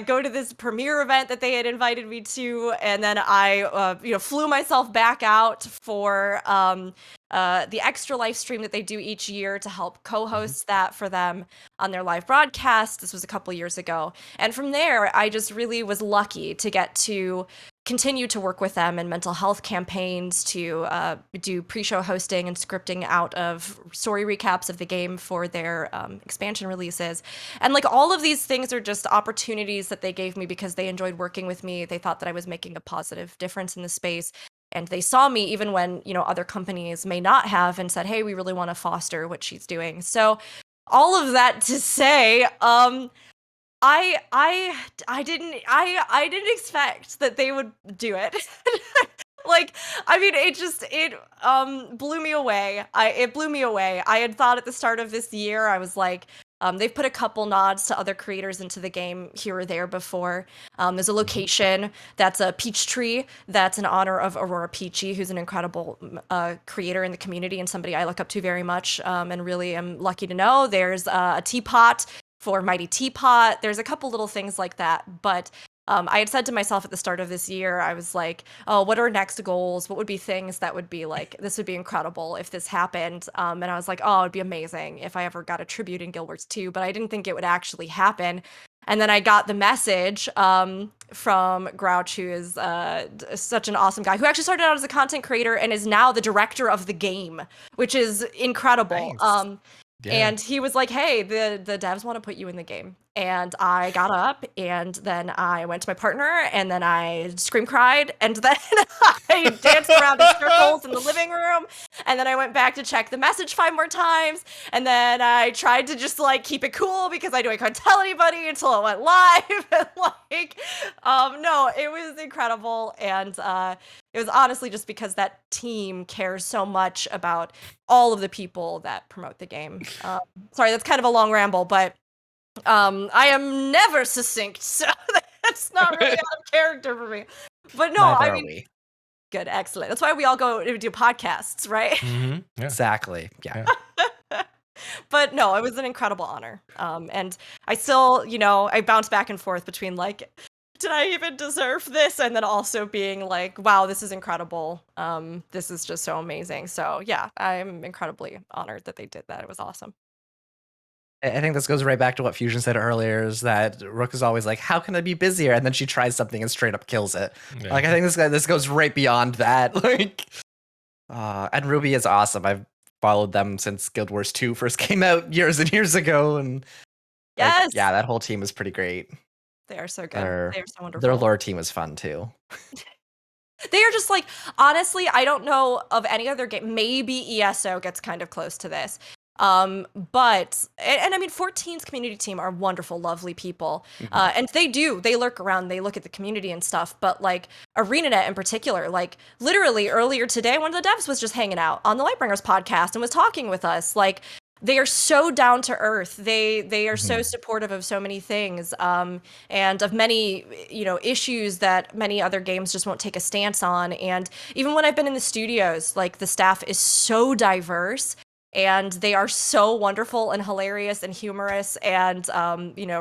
S3: go to this premiere event that they had invited me to. And then I, flew myself back out for the extra live stream that they do each year to help co-host that for them on their live broadcast. This was a couple years ago. And from there, I just really was lucky to get to continue to work with them in mental health campaigns, to do pre-show hosting and scripting out of story recaps of the game for their expansion releases. And like all of these things are just opportunities that they gave me because they enjoyed working with me. They thought that I was making a positive difference in the space. And they saw me even when, other companies may not have, and said, hey, we really want to foster what she's doing. So all of that to say, I didn't expect that they would do it. It blew me away. It blew me away. I had thought at the start of this year, I was like, They've put a couple nods to other creators into the game here or there before. There's a location that's a peach tree that's in honor of Aurora Peachy, who's an incredible creator in the community and somebody I look up to very much, and really am lucky to know. There's a teapot for Mighty Teapot. There's a couple little things like that, but I had said to myself at the start of this year, I was like, oh, what are next goals? What would be things that would be like, this would be incredible if this happened? And I was like, oh, it'd be amazing if I ever got a tribute in Guild Wars 2, but I didn't think it would actually happen. And then I got the message from Grouch, who is such an awesome guy, who actually started out as a content creator and is now the director of the game, which is incredible.
S2: Nice.
S3: And he was like, hey, the devs want to put you in the game. And I got up, and then I went to my partner, and then I scream cried, and then I danced around in circles in the living room, and then I went back to check the message 5 more times, and then I tried to just like keep it cool because I knew I couldn't tell anybody until it went live. And no, it was incredible, and it was honestly just because that team cares so much about all of the people that promote the game. Sorry, that's kind of a long ramble, but I am never succinct, so that's not really out of character for me. But no,
S2: Neither
S3: I
S2: are
S3: mean,
S2: we.
S3: good, excellent. That's why we all go to do podcasts, right?
S1: Mm-hmm. Yeah.
S2: Exactly. Yeah.
S3: But no, it was an incredible honor. And I still, I bounce back and forth between like, did I even deserve this? And then also being like, wow, this is incredible. This is just so amazing. So yeah, I'm incredibly honored that they did that. It was awesome.
S2: I think this goes right back to what Fusion said earlier, is that Rook is always like, how can I be busier? And then she tries something and straight up kills it.
S1: Yeah.
S2: Like, I think this goes right beyond that. Like, and Ruby is awesome. I've followed them since Guild Wars 2 first came out years and years ago. And
S3: Yes.
S2: yeah, that whole team is pretty great.
S3: They are so good. They are so wonderful.
S2: Their lore team is fun too.
S3: They are just like, honestly, I don't know of any other game. Maybe ESO gets kind of close to this. But I mean, 14's community team are wonderful, lovely people. And they lurk around, they look at the community and stuff. But like ArenaNet in particular, like literally earlier today, one of the devs was just hanging out on the Lightbringers podcast and was talking with us. Like, they are so down to earth. They are so supportive of so many things, and of many, issues that many other games just won't take a stance on. And even when I've been in the studios, like the staff is so diverse, and they are so wonderful and hilarious and humorous, and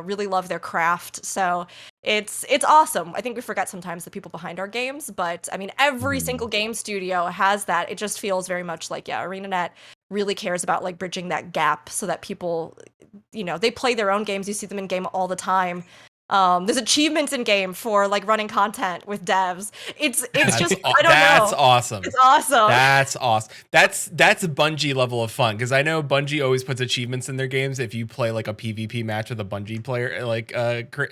S3: really love their craft. So it's awesome. I think we forget sometimes the people behind our games, but I mean, every single game studio has that. It just feels very much like, yeah, ArenaNet really cares about like bridging that gap so that people, they play their own games. You see them in game all the time. There's achievements in game for like running content with devs. It's just I don't know.
S1: That's awesome.
S3: It's awesome.
S1: That's awesome. That's a Bungie level of fun, because I know Bungie always puts achievements in their games. If you play like a PvP match with a Bungie player, like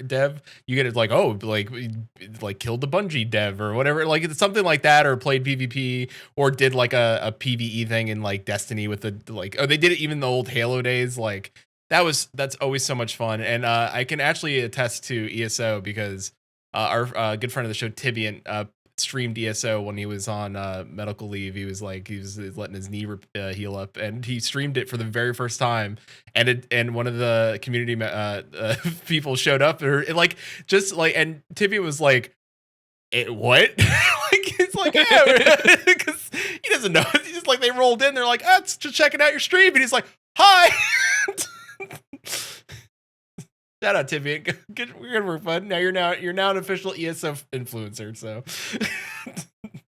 S1: dev, you get it like, oh, like killed the Bungie dev or whatever, like it's something like that, or played PvP, or did like a PvE thing in like Destiny with the like, oh, they did it even the old Halo days, like. That's always so much fun. And I can actually attest to ESO because our good friend of the show, Tibian, streamed ESO when he was on medical leave. He was letting his knee heal up, and he streamed it for the very first time. And one of the community people showed up, and Tibian was like, what? Like, it's like, yeah, because he doesn't know. He's just like, they rolled in, they're like, oh, it's just checking out your stream, and he's like, hi. Shout out, Timmy. Good work, bud. Now you're an official ESO influencer. So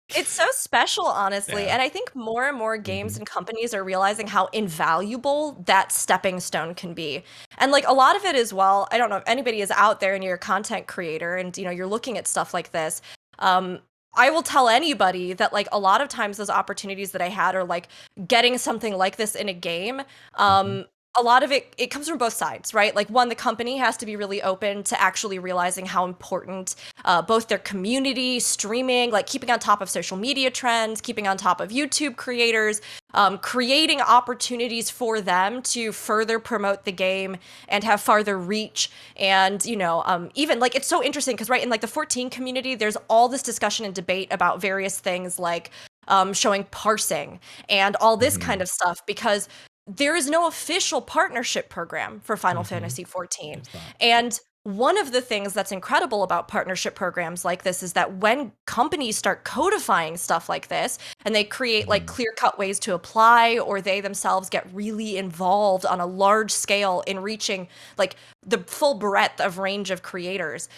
S3: it's so special, honestly.
S1: Yeah.
S3: And I think more and more games and companies are realizing how invaluable that stepping stone can be. And like a lot of it as well, I don't know if anybody is out there and you're a content creator and you're looking at stuff like this. I will tell anybody that like a lot of times those opportunities that I had are like getting something like this in a game. A lot of it comes from both sides, right? Like one, the company has to be really open to actually realizing how important both their community, streaming, like keeping on top of social media trends, keeping on top of YouTube creators, creating opportunities for them to further promote the game and have farther reach. And, even like, it's so interesting because right in like the 14 community, there's all this discussion and debate about various things like showing parsing and all this kind of stuff, because there is no official partnership program for Final Fantasy XIV.
S1: It's not.
S3: And one of the things that's incredible about partnership programs like this is that when companies start codifying stuff like this and they create like clear-cut ways to apply, or they themselves get really involved on a large scale in reaching like the full breadth of range of creators,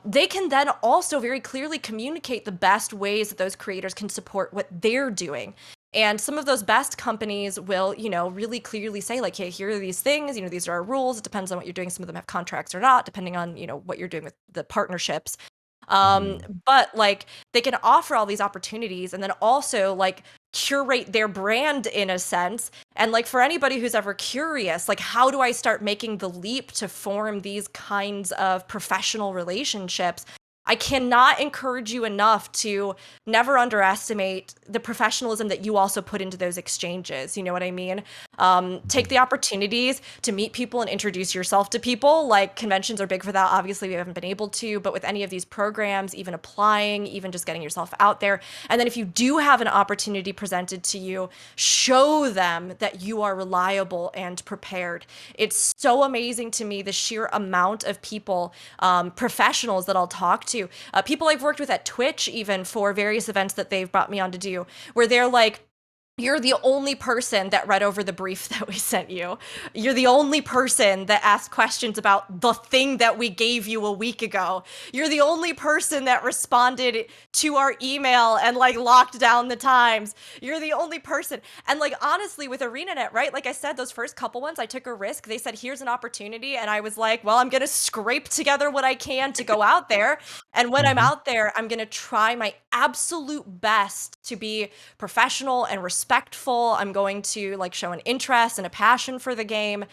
S3: they can then also very clearly communicate the best ways that those creators can support what they're doing. And some of those best companies will, really clearly say like, hey, here are these things, these are our rules. It depends on what you're doing. Some of them have contracts or not, depending on, what you're doing with the partnerships. But like they can offer all these opportunities and then also like curate their brand in a sense. And like for anybody who's ever curious, like how do I start making the leap to form these kinds of professional relationships? I cannot encourage you enough to never underestimate the professionalism that you also put into those exchanges. You know what I mean? Take the opportunities to meet people and introduce yourself to people. Like conventions are big for that. Obviously, we haven't been able to, but with any of these programs, even applying, even just getting yourself out there. And then if you do have an opportunity presented to you, show them that you are reliable and prepared. It's so amazing to me, the sheer amount of people, professionals that I'll talk to, people I've worked with at Twitch, even for various events that they've brought me on to do, where they're like, you're the only person that read over the brief that we sent you. You're the only person that asked questions about the thing that we gave you a week ago. You're the only person that responded to our email and like locked down the times. You're the only person. And like, honestly, with ArenaNet, right? Like I said, those first couple ones, I took a risk. They said, here's an opportunity. And I was like, well, I'm going to scrape together what I can to go out there. And when I'm out there, I'm going to try my absolute best to be professional and respectful. I'm going to like show an interest and a passion for the game.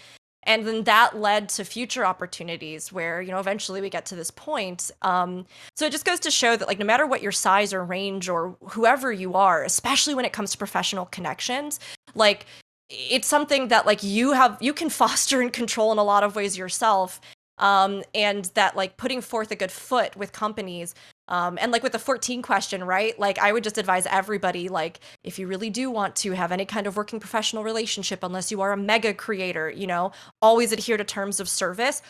S3: And then that led to future opportunities where, eventually we get to this point. So it just goes to show that like, no matter what your size or range or whoever you are, especially when it comes to professional connections, like it's something that like you can foster and control in a lot of ways yourself. And that like putting forth a good foot with companies, and like with the 14 question, right? Like I would just advise everybody, like if you really do want to have any kind of working professional relationship, unless you are a mega creator, always adhere to terms of service.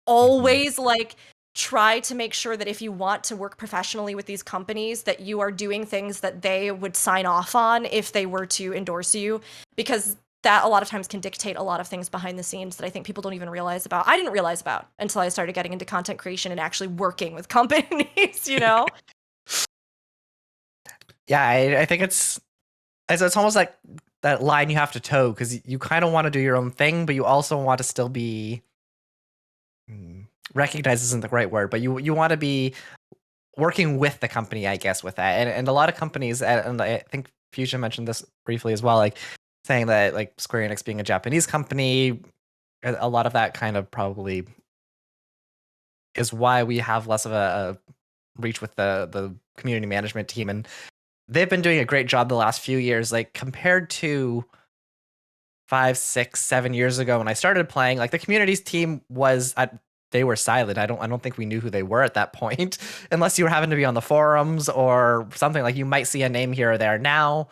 S3: Always like try to make sure that if you want to work professionally with these companies, that you are doing things that they would sign off on if they were to endorse you, because that a lot of times can dictate a lot of things behind the scenes that I think people don't even realize about. I didn't realize about until I started getting into content creation and actually working with companies,
S2: Yeah, I think it's almost like that line you have to toe, because you kind of want to do your own thing, but you also want to still be recognized isn't the right word, but you want to be working with the company, I guess, with that. And a lot of companies, and I think Fusion mentioned this briefly as well, like saying that like Square Enix being a Japanese company, a lot of that kind of probably is why we have less of a reach with the community management team. And they've been doing a great job the last few years, like compared to 5, 6, 7 years ago when I started playing. Like the communities team they were silent. I don't think we knew who they were at that point, unless you were having to be on the forums or something. Like you might see a name here or there. Now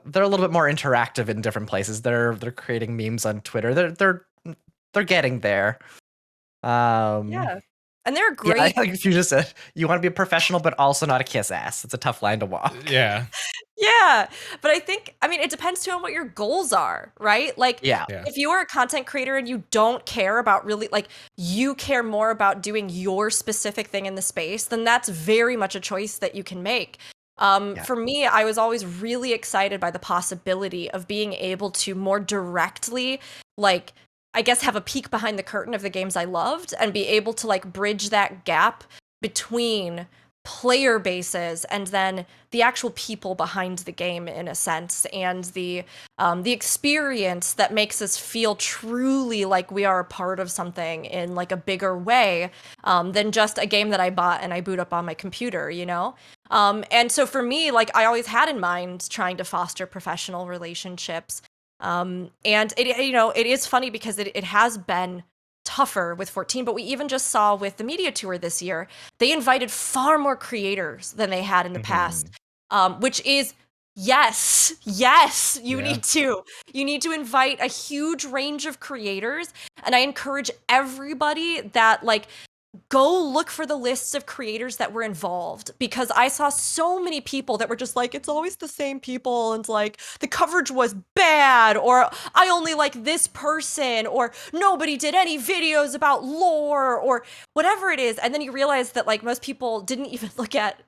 S2: they're a little bit more interactive in different places. They're creating memes on Twitter. They're getting there.
S3: Yeah. And they're great.
S2: Yeah, like you just said, you want to be a professional, but also not a kiss ass. It's a tough line to walk.
S1: Yeah.
S3: Yeah. But it depends too on what your goals are, right? Like,
S2: Yeah.
S3: if you are a content creator and you don't care about really, like, you care more about doing your specific thing in the space, then that's very much a choice that you can make. For me, I was always really excited by the possibility of being able to more directly, like, I guess, have a peek behind the curtain of the games I loved and be able to like bridge that gap between player bases and then the actual people behind the game in a sense, and the experience that makes us feel truly like we are a part of something in like a bigger way, than just a game that I bought and I boot up on my computer, and so for me, like I always had in mind trying to foster professional relationships. And it is funny because it has been tougher with 14, but we even just saw with the media tour this year, they invited far more creators than they had in the past, which is Yes, you need to. You need to invite a huge range of creators, and I encourage everybody that like go look for the lists of creators that were involved, because I saw so many people that were just like, it's always the same people, and like the coverage was bad, or I only like this person, or nobody did any videos about lore, or whatever it is. And then you realize that like most people didn't even look at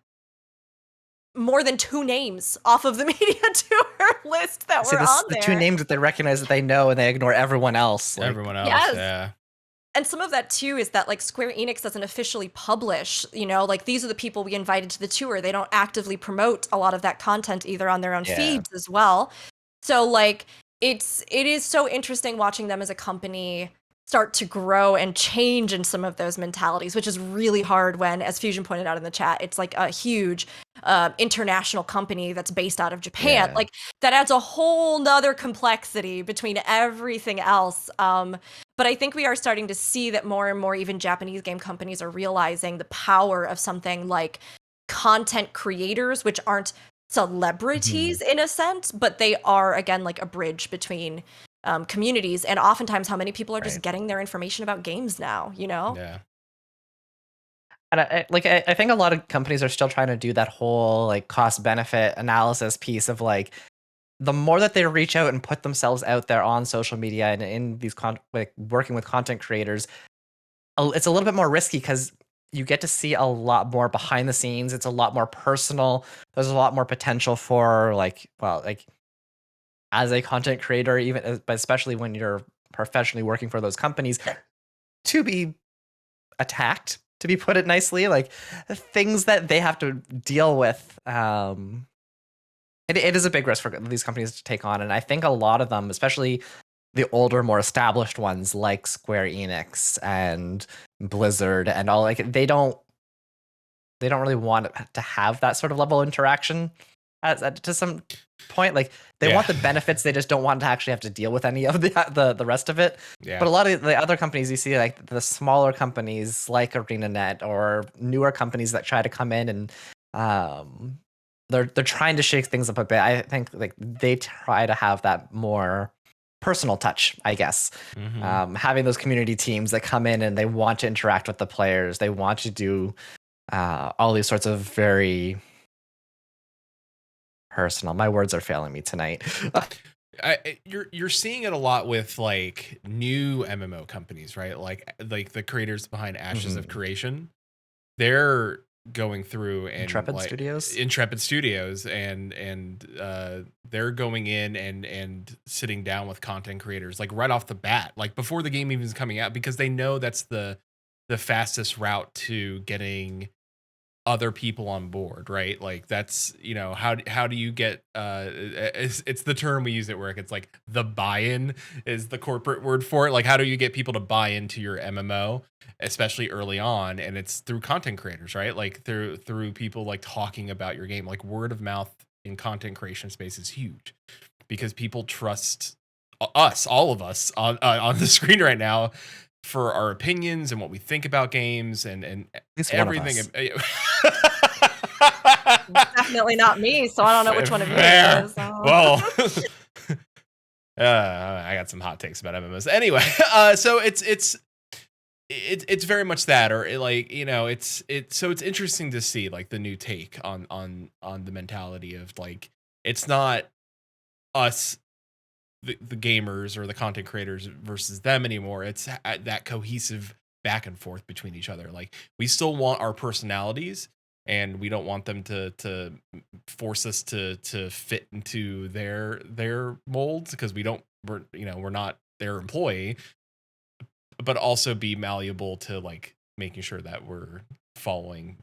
S3: more than 2 names off of the media tour list that were on
S2: the
S3: there.
S2: 2 names that they recognize that they know, and they ignore everyone else. Like,
S1: Everyone else,
S3: Yes.
S1: yeah.
S3: And some of that too is that like Square Enix doesn't officially publish, you know, like these are the people we invited to the tour. They don't actively promote a lot of that content either on their own feeds as well. So like it is so interesting watching them as a company start to grow and change in some of those mentalities, which is really hard when, as Fusion pointed out in the chat, it's like a huge international company that's based out of Japan.
S2: Yeah.
S3: Like that adds a whole nother complexity between everything else. But I think we are starting to see that more and more even Japanese game companies are realizing the power of something like content creators, which aren't celebrities in a sense, but they are, again, like a bridge between communities, and oftentimes how many people are just getting their information about games now, you know?
S1: Yeah.
S2: And I think a lot of companies are still trying to do that whole like cost benefit analysis piece of like, the more that they reach out and put themselves out there on social media and in these like working with content creators, it's a little bit more risky because you get to see a lot more behind the scenes. It's a lot more personal. There's a lot more potential for like, well, like as a content creator, even but especially when you're professionally working for those companies, to be attacked, to be put it nicely, like things that they have to deal with. It is a big risk for these companies to take on, and I think a lot of them, especially the older, more established ones like Square Enix and Blizzard and all, like they don't really want to have that sort of level of interaction to some point. Like they want the benefits, they just don't want to actually have to deal with any of the rest of it.
S1: Yeah.
S2: But a lot of the other companies you see, like the smaller companies like ArenaNet or newer companies that try to come in and they're trying to shake things up a bit. I think like they try to have that more personal touch, I guess. Having those community teams that come in and they want to interact with the players, they want to do all these sorts of very personal. My words are failing me tonight.
S1: You're seeing it a lot with like new MMO companies, right? Like the creators behind Ashes of Creation. They're going through and
S2: Intrepid
S1: Studios and they're going in and sitting down with content creators like right off the bat, like before the game even is coming out, because they know that's the fastest route to getting other people on board, right? Like that's, you know, how do you get it's the term we use at work. It's like the buy-in is the corporate word for it. Like how do you get people to buy into your MMO, especially early on? And it's through content creators, right? Like through people like talking about your game. Like word of mouth in content creation space is huge because people trust us, all of us on the screen right now, for our opinions and what we think about games and everything.
S3: Definitely not me, so I don't know which one of you it is.
S1: Well, I got some hot takes about MMOs. Anyway, so it's very much that, or like, you know, so it's interesting to see like the new take on the mentality of like, it's not us, the gamers or the content creators versus them anymore. It's that cohesive back and forth between each other. Like we still want our personalities and we don't want them to force us to fit into their molds, because we're not their employee, but also be malleable to like making sure that we're following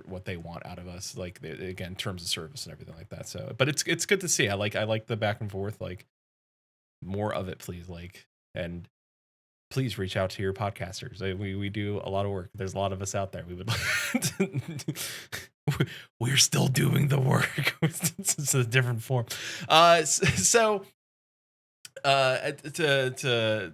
S1: what they want out of us, like again, terms of service and everything like that. So but it's good to see. I like the back and forth, like more of it, please. Like, and please reach out to your podcasters. We do a lot of work. There's a lot of us out there. We would we're still doing the work. It's a different form. So to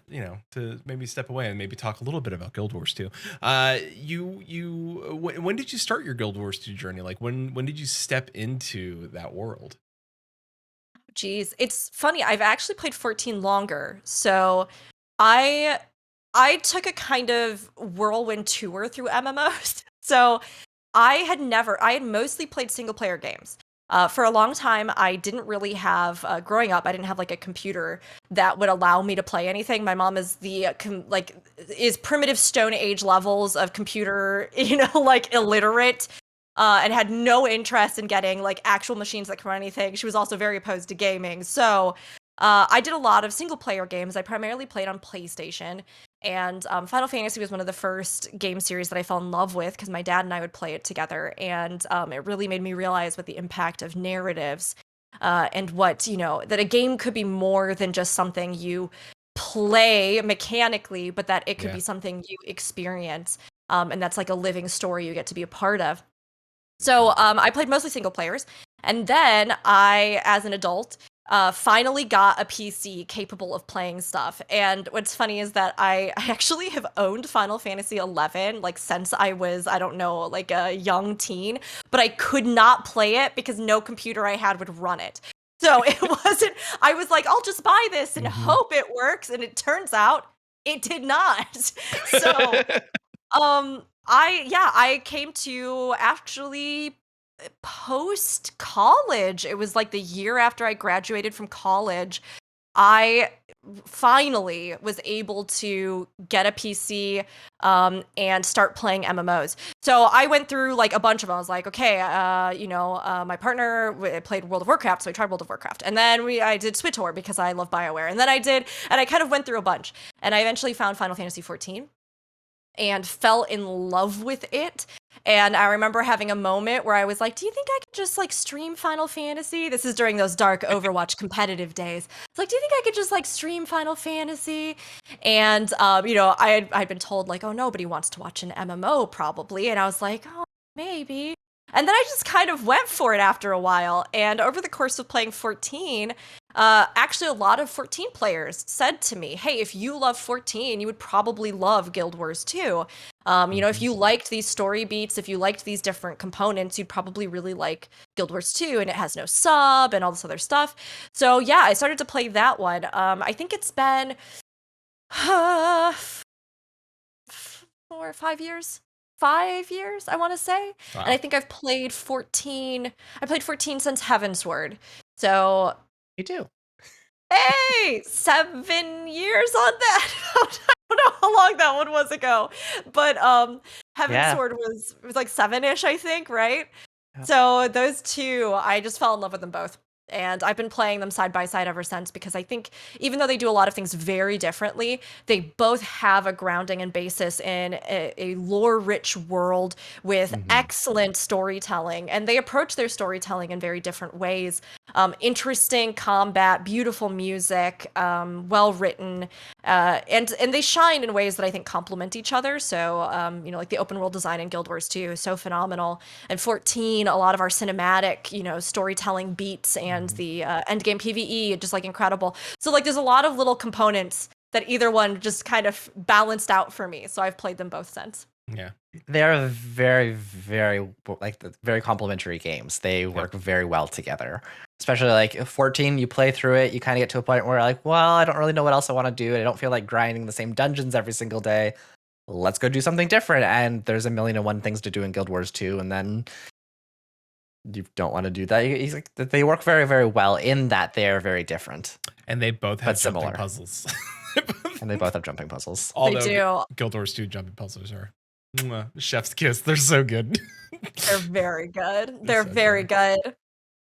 S1: you know, to maybe step away and maybe talk a little bit about Guild Wars 2. When did you start your Guild Wars 2 journey? Like when did you step into that world?
S3: Geez, it's funny. I've actually played 14 longer. So I took a kind of whirlwind tour through MMOs. So I had mostly played single player games. For a long time, I didn't really have, growing up, I didn't have like a computer that would allow me to play anything. My mom is is primitive Stone Age levels of computer, like illiterate, and had no interest in getting like actual machines that can run anything. She was also very opposed to gaming. So I did a lot of single player games. I primarily played on PlayStation. And Final Fantasy was one of the first game series that I fell in love with because my dad and I would play it together. And it really made me realize what the impact of narratives and what, that a game could be more than just something you play mechanically, but that it could be something you experience. And that's like a living story you get to be a part of. So I played mostly single players. And then I, as an adult, finally got a PC capable of playing stuff. And what's funny is that I actually have owned Final Fantasy 11 like since I was, I don't know, like a young teen, but I could not play it because no computer I had would run it. So it wasn't, I was like, I'll just buy this and hope it works. And it turns out it did not. So I came to actually post college. It was like the year after I graduated from college. I finally was able to get a PC and start playing MMOs. So I went through like a bunch of them. I was like, okay, my partner played World of Warcraft, so I tried World of Warcraft. And then I did SWTOR because I love BioWare. And then I kind of went through a bunch. And I eventually found Final Fantasy 14 and fell in love with it. And I remember having a moment where I was like, do you think I could just like stream Final Fantasy? This is during those dark Overwatch competitive days. It's like, do you think I could just like stream Final Fantasy? And, I'd been told like, oh, nobody wants to watch an MMO probably. And I was like, oh, maybe. And then I just kind of went for it after a while. And over the course of playing 14, actually a lot of 14 players said to me, hey, if you love 14, you would probably love Guild Wars 2. If you liked these story beats, if you liked these different components, you'd probably really like Guild Wars 2, and it has no sub and all this other stuff. So yeah, I started to play that one. I think it's been 4 or 5 years. 5 years, I want to say. Wow. And I think I've played 14. I played 14 since Heavensward. So
S2: you do.
S3: Hey, 7 years on that. I don't know how long that one was ago, but Heavensward was like 7-ish, I think, right? Yeah. So those two, I just fell in love with them both. And I've been playing them side by side ever since because I think even though they do a lot of things very differently, they both have a grounding and basis in a lore-rich world with excellent storytelling. And they approach their storytelling in very different ways. Interesting combat, beautiful music, well-written, and they shine in ways that I think complement each other. So, like the open world design in Guild Wars 2 is so phenomenal. And 14, a lot of our cinematic, storytelling beats and the endgame PvE, just like incredible. So like there's a lot of little components that either one just kind of balanced out for me. So I've played them both since.
S1: Yeah.
S2: They're very, very very complementary games. They work very well together. Especially like 14, you play through it, you kind of get to a point where you're like, well, I don't really know what else I want to do. And I don't feel like grinding the same dungeons every single day. Let's go do something different. And there's 1,000,001 things to do in Guild Wars 2. And then you don't want to do that. They work very, very well in that they're very different.
S1: And they both have jumping
S2: similar
S1: puzzles.
S2: And they both have jumping puzzles.
S1: Although
S3: they do.
S1: Guild Wars 2 jumping puzzles are chef's kiss. They're so good.
S3: They're very good. They're so very good.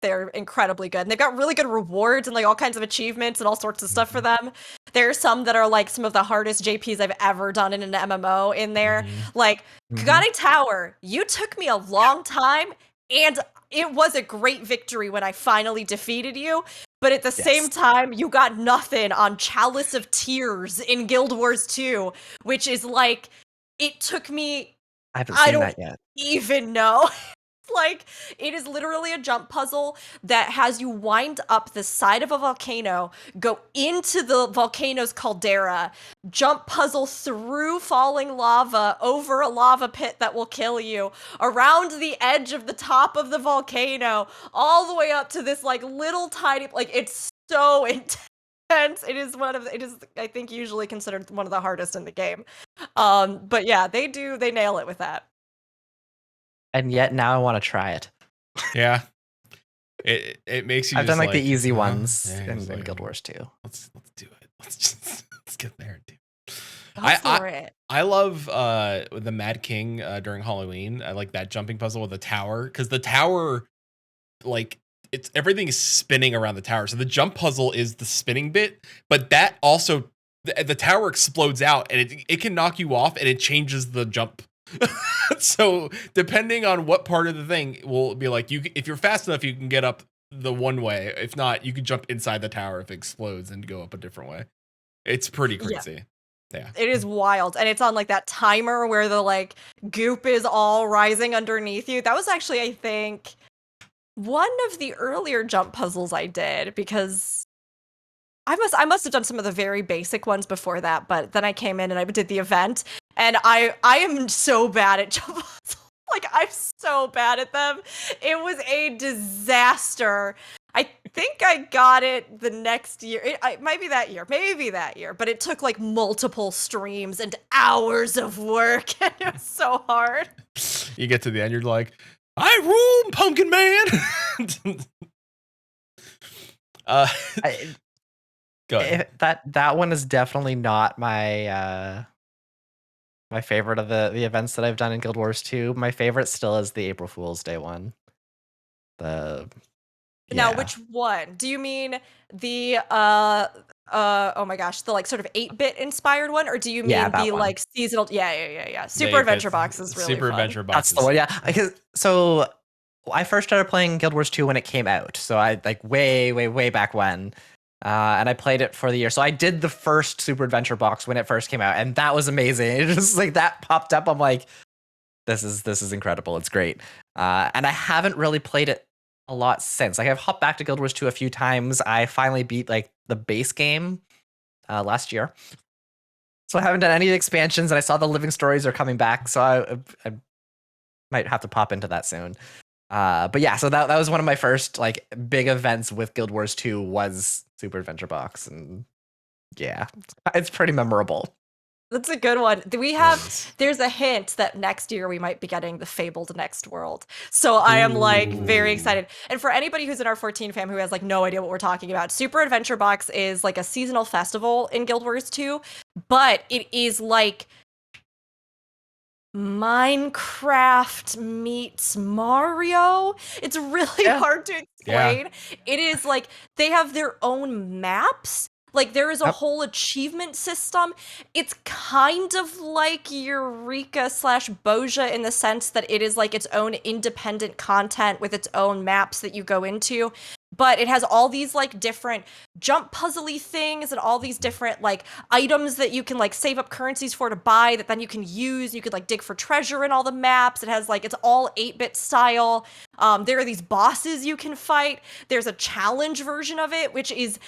S3: They're incredibly good. And they've got really good rewards and like all kinds of achievements and all sorts of stuff for them. There are some that are like some of the hardest JPs I've ever done in an MMO in there. Like Kagane Tower, you took me a long time and it was a great victory when I finally defeated you. But at the same time, you got nothing on Chalice of Tears in Guild Wars 2, which is like, it took me,
S2: I haven't seen that yet.
S3: Even know. like, it is literally a jump puzzle that has you wind up the side of a volcano, go into the volcano's caldera, jump puzzle through falling lava, over a lava pit that will kill you, around the edge of the top of the volcano, all the way up to this like little tiny, like, it's so intense. It is I think usually considered one of the hardest in the game. But yeah, they nail it with that.
S2: And yet now I want to try it.
S1: Yeah. It makes you.
S2: I've done like the easy
S1: uh-huh.
S2: ones
S1: Yeah,
S2: in
S1: like,
S2: Guild Wars 2.
S1: Let's do it. Let's get there and do it.
S3: Go for it.
S1: I love the Mad King during Halloween. I like that jumping puzzle with the tower, because the tower, like, it's everything is spinning around the tower. So the jump puzzle is the spinning bit, but that also the tower explodes out and it can knock you off and it changes the jump. So depending on what part of the thing will be like, if you're fast enough, you can get up the one way. If not, you can jump inside the tower if it explodes and go up a different way. It's pretty crazy. Yeah.
S3: It is wild. And it's on like that timer where the like goop is all rising underneath you. That was actually, I think, one of the earlier jump puzzles I did, because I must have done some of the very basic ones before that, but then I came in and I did the event, and I am so bad at jump puzzles. Like, I'm so bad at them. It was a disaster. I think I got it the next year. It might be that year, maybe that year, but it took like multiple streams and hours of work, and it was so hard.
S1: You get to the end, you're like, I rule, Pumpkin Man. Go ahead.
S2: That one is definitely not my my favorite of the events that I've done in Guild Wars 2. My favorite still is the April Fool's Day one.
S3: Now, which one? Do you mean the oh my gosh, the like sort of 8-bit inspired one, or do you mean the
S2: one.
S3: like seasonal? Yeah. Super Adventure Box is really
S1: Super
S3: fun.
S1: Adventure Box.
S2: That's the one. Yeah. So I first started playing Guild Wars 2 when it came out. So I like way back when. And I played it for the year. So I did the first Super Adventure Box when it first came out, and that was amazing. It just like that popped up. I'm like, this is incredible. It's great. And I haven't really played it a lot since. Like, I've hopped back to Guild Wars 2 a few times. I finally beat like the base game last year. So I haven't done any of the expansions, and I saw the Living Stories are coming back. So I might have to pop into that soon. But yeah, so that was one of my first like big events with Guild Wars 2 was Super Adventure Box, and yeah, it's pretty memorable.
S3: That's a good one. There's a hint that next year we might be getting the Fabled Next World. So I am like very excited. And for anybody who's in our 14 fam who has like no idea what we're talking about, Super Adventure Box is like a seasonal festival in Guild Wars 2, but it is like Minecraft meets Mario. It's really hard to explain. Yeah. It is like they have their own maps. Like, there is a whole achievement system. It's kind of like Eureka/Boja in the sense that it is like its own independent content with its own maps that you go into. But it has all these like different jump puzzly things and all these different like items that you can like save up currencies for to buy that then you can use. You could like dig for treasure in all the maps. It has like, it's all 8-bit style. There are these bosses you can fight. There's a challenge version of it, which is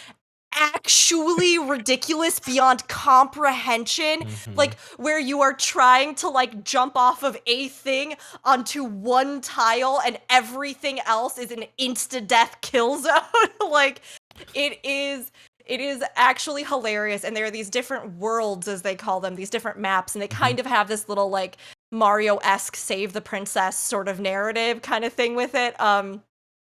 S3: actually ridiculous beyond comprehension. Like, where you are trying to like jump off of a thing onto one tile and everything else is an insta-death kill zone. Like, it is actually hilarious. And there are these different worlds, as they call them, these different maps, and they kind of have this little like Mario-esque save the princess sort of narrative kind of thing with it.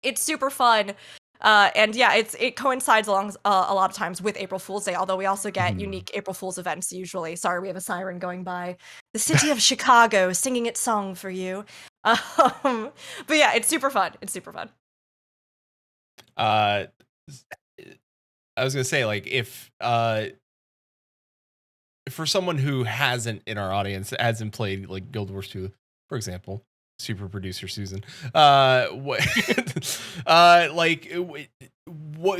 S3: It's super fun. And yeah, it coincides along a lot of times with April Fool's Day, although we also get unique April Fool's events usually. Sorry, we have a siren going by. The city of Chicago singing its song for you. But yeah, it's super fun. It's super fun.
S1: I was gonna say, like, if for someone who hasn't in our audience hasn't played like Guild Wars 2, for example, super producer Susan, what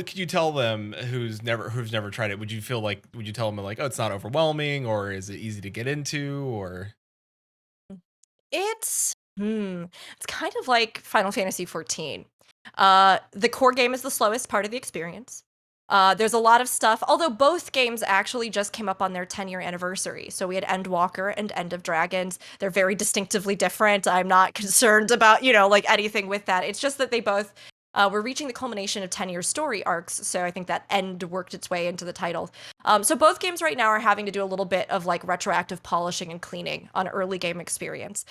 S1: could you tell them who's never tried it? Would you tell them like, oh, it's not overwhelming, or is it easy to get into, or?
S3: It's It's kind of like Final Fantasy 14. The core game is the slowest part of the experience. There's a lot of stuff, although both games actually just came up on their 10-year anniversary. So we had Endwalker and End of Dragons. They're very distinctively different. I'm not concerned about, like anything with that. It's just that they both were reaching the culmination of 10-year story arcs. So I think that End worked its way into the title. So both games right now are having to do a little bit of like retroactive polishing and cleaning on early game experience,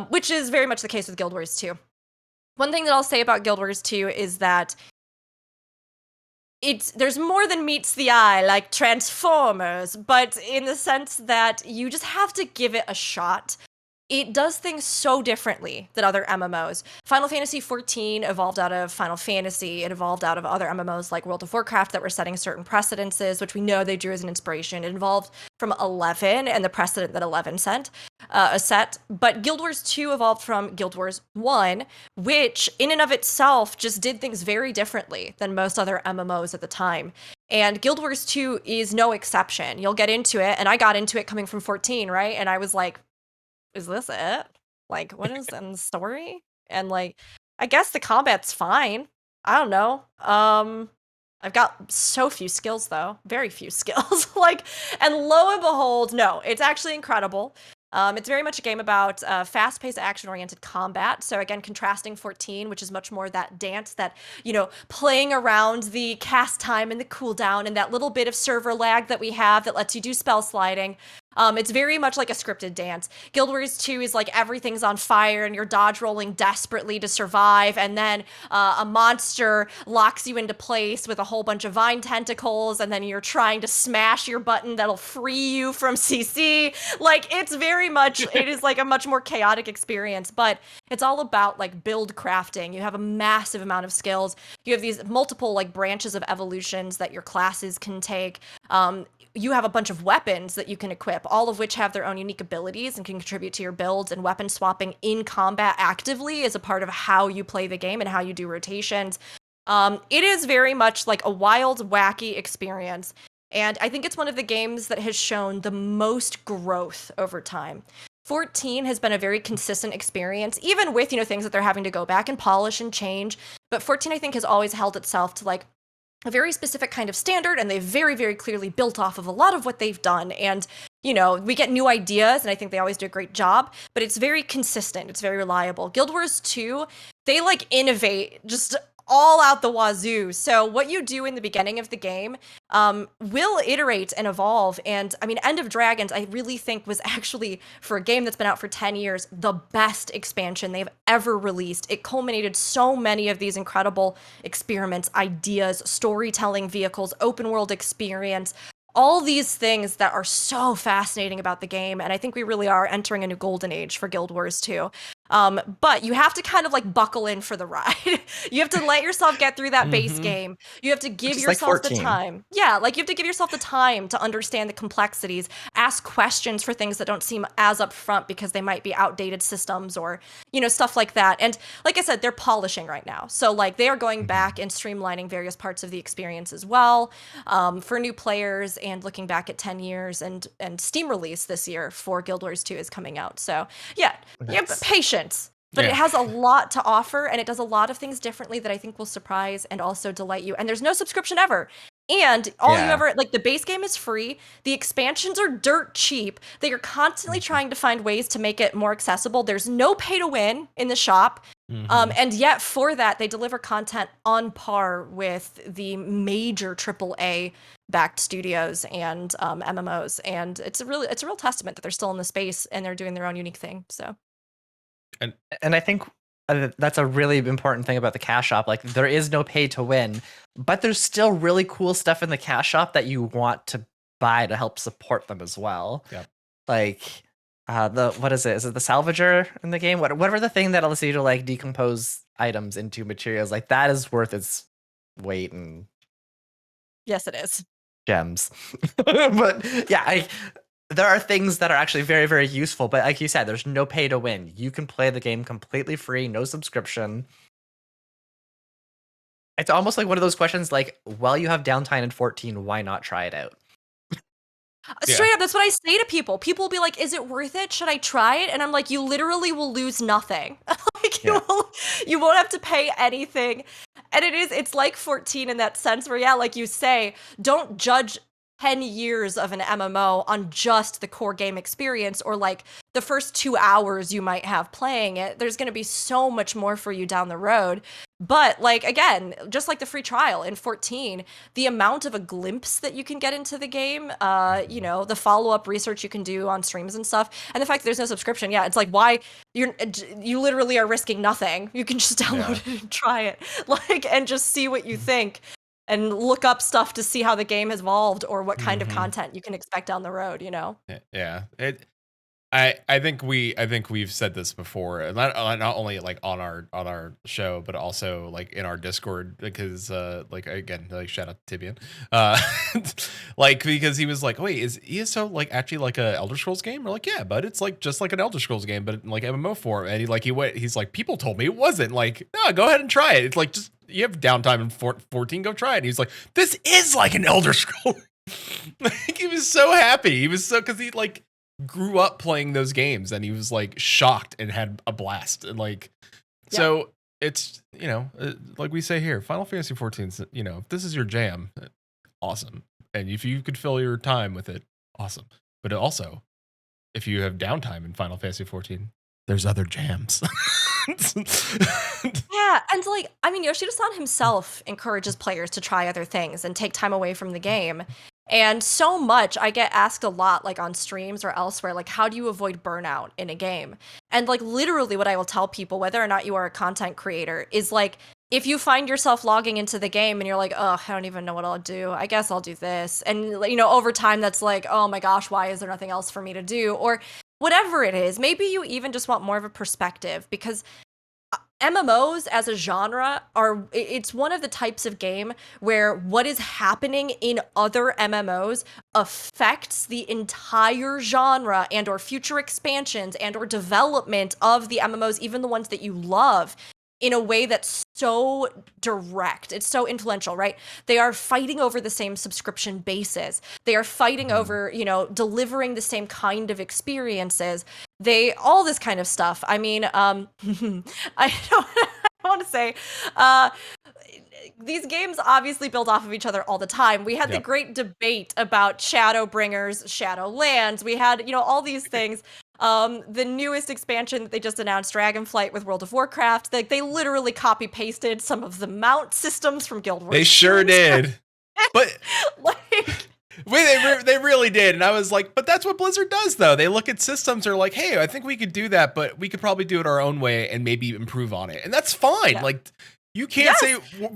S3: which is very much the case with Guild Wars 2. One thing that I'll say about Guild Wars 2 is that there's more than meets the eye, like Transformers, but in the sense that you just have to give it a shot. It does things so differently than other MMOs. Final Fantasy XIV evolved out of Final Fantasy. It evolved out of other MMOs like World of Warcraft that were setting certain precedences, which we know they drew as an inspiration. It evolved from 11 and the precedent that 11 set. But Guild Wars 2 evolved from Guild Wars 1, which in and of itself just did things very differently than most other MMOs at the time. And Guild Wars 2 is no exception. You'll get into it, and I got into it coming from 14, right? And I was like, is this it? Like, what is in the story? And like, I guess the combat's fine. I don't know. I've got so few skills though, very few skills. And lo and behold, no, it's actually incredible. It's very much a game about fast-paced, action-oriented combat. So again, contrasting 14, which is much more that dance, that, playing around the cast time and the cooldown and that little bit of server lag that we have that lets you do spell sliding. It's very much like a scripted dance. Guild Wars 2 is like everything's on fire and you're dodge rolling desperately to survive, and then a monster locks you into place with a whole bunch of vine tentacles, and then you're trying to smash your button that'll free you from CC. Like, it is like a much more chaotic experience, but it's all about like build crafting. You have a massive amount of skills. You have these multiple like branches of evolutions that your classes can take. You have a bunch of weapons that you can equip, all of which have their own unique abilities and can contribute to your builds, and weapon swapping in combat actively is a part of how you play the game and how you do rotations. It is very much like a wild, wacky experience. And I think it's one of the games that has shown the most growth over time. 14 has been a very consistent experience, even with, things that they're having to go back and polish and change. But 14, I think, has always held itself to like a very specific kind of standard, and they've very, very clearly built off of a lot of what they've done. And, we get new ideas, and I think they always do a great job, but it's very consistent. It's very reliable. Guild Wars 2, they like innovate just all out the wazoo. So what you do in the beginning of the game will iterate and evolve. And I mean, End of Dragons, I really think was actually, for a game that's been out for 10 years, the best expansion they've ever released. It culminated so many of these incredible experiments, ideas, storytelling vehicles, open world experience, all these things that are so fascinating about the game. And I think we really are entering a new golden age for Guild Wars 2. But you have to kind of like buckle in for the ride. You have to let yourself get through that base game. You have to give yourself the time. Yeah, like you have to give yourself the time to understand the complexities, ask questions for things that don't seem as upfront because they might be outdated systems or, stuff like that. And like I said, they're polishing right now. So like they are going back and streamlining various parts of the experience as well, for new players, and looking back at 10 years, and Steam release this year for Guild Wars 2 is coming out. So yeah, patience. But it has a lot to offer, and it does a lot of things differently that I think will surprise and also delight you. And there's no subscription ever. And all you ever, like, the base game is free. The expansions are dirt cheap. They are constantly trying to find ways to make it more accessible. There's no pay to win in the shop. And yet for that, they deliver content on par with the major AAA backed studios and MMOs. And it's a real testament that they're still in the space and they're doing their own unique thing. So.
S2: And I think that's a really important thing about the cash shop. Like, there is no pay to win, but there's still really cool stuff in the cash shop that you want to buy to help support them as well.
S1: Yep.
S2: Like what is it? Is it the salvager in the game? Whatever the thing that allows you to like decompose items into materials, like that is worth its weight in.
S3: Yes, it is.
S2: Gems. But yeah, there are things that are actually very, very useful, but like you said, there's no pay to win. You can play the game completely free, no subscription. It's almost like one of those questions like, while you have downtime in 14, why not try it out?
S3: Straight up, that's what I say to people. People will be like, "Is it worth it? Should I try it?" And I'm like, "You literally will lose nothing. Like you won't have to pay anything." And it's like 14 in that sense where, yeah, like you say, don't judge 10 years of an MMO on just the core game experience or like the first 2 hours you might have playing it. There's going to be so much more for you down the road. But like, again, just like the free trial in 14, the amount of a glimpse that you can get into the game, the follow-up research you can do on streams and stuff, and the fact that there's no subscription, yeah, it's like, why you literally are risking nothing. You can just download it and try it, like, and just see what you think and look up stuff to see how the game has evolved or what kind of content you can expect down the road,
S1: Yeah. I think we've said this before, not only like on our show, but also like in our Discord, because like again, like shout out to Tibian, like because he was like, wait, is ESO like actually like a Elder Scrolls game? We're like, yeah, but it's like just like an Elder Scrolls game, but in like MMO form. And he's like, people told me it wasn't. Like, no, go ahead and try it. It's like, just you have downtime in 14, go try it. And he's like, this is like an Elder Scroll. Like, he was so happy. He was so, because he like grew up playing those games and he was like shocked and had a blast. And like, so it's, like we say here, Final Fantasy 14, if this is your jam, awesome. And if you could fill your time with it, awesome. But also, if you have downtime in Final Fantasy 14, there's other jams.
S3: Yeah, and like, I mean, Yoshida-san himself encourages players to try other things and take time away from the game. And so much, I get asked a lot, like on streams or elsewhere, like, how do you avoid burnout in a game? And like, literally what I will tell people, whether or not you are a content creator, is like, if you find yourself logging into the game and you're like, oh, I don't even know what I'll do. I guess I'll do this. And, over time, that's like, oh my gosh, why is there nothing else for me to do? Or whatever it is. Maybe you even just want more of a perspective, because MMOs as a genre it's one of the types of game where what is happening in other MMOs affects the entire genre and or future expansions and or development of the MMOs, even the ones that you love, in a way that's so direct. It's so influential, right? They are fighting over the same subscription bases. They are fighting over, delivering the same kind of experiences. All this kind of stuff. I mean, I want to say, these games obviously build off of each other all the time. We had the great debate about Shadowbringers, Shadowlands. We had, all these things. The newest expansion that they just announced, Dragonflight with World of Warcraft, they literally copy pasted some of the mount systems from Guild Wars.
S1: They sure did. But they really did. And I was like, but that's what Blizzard does, though. They look at systems, they're like, hey, I think we could do that, but we could probably do it our own way and maybe improve on it. And that's fine. Yeah. Like, you can't say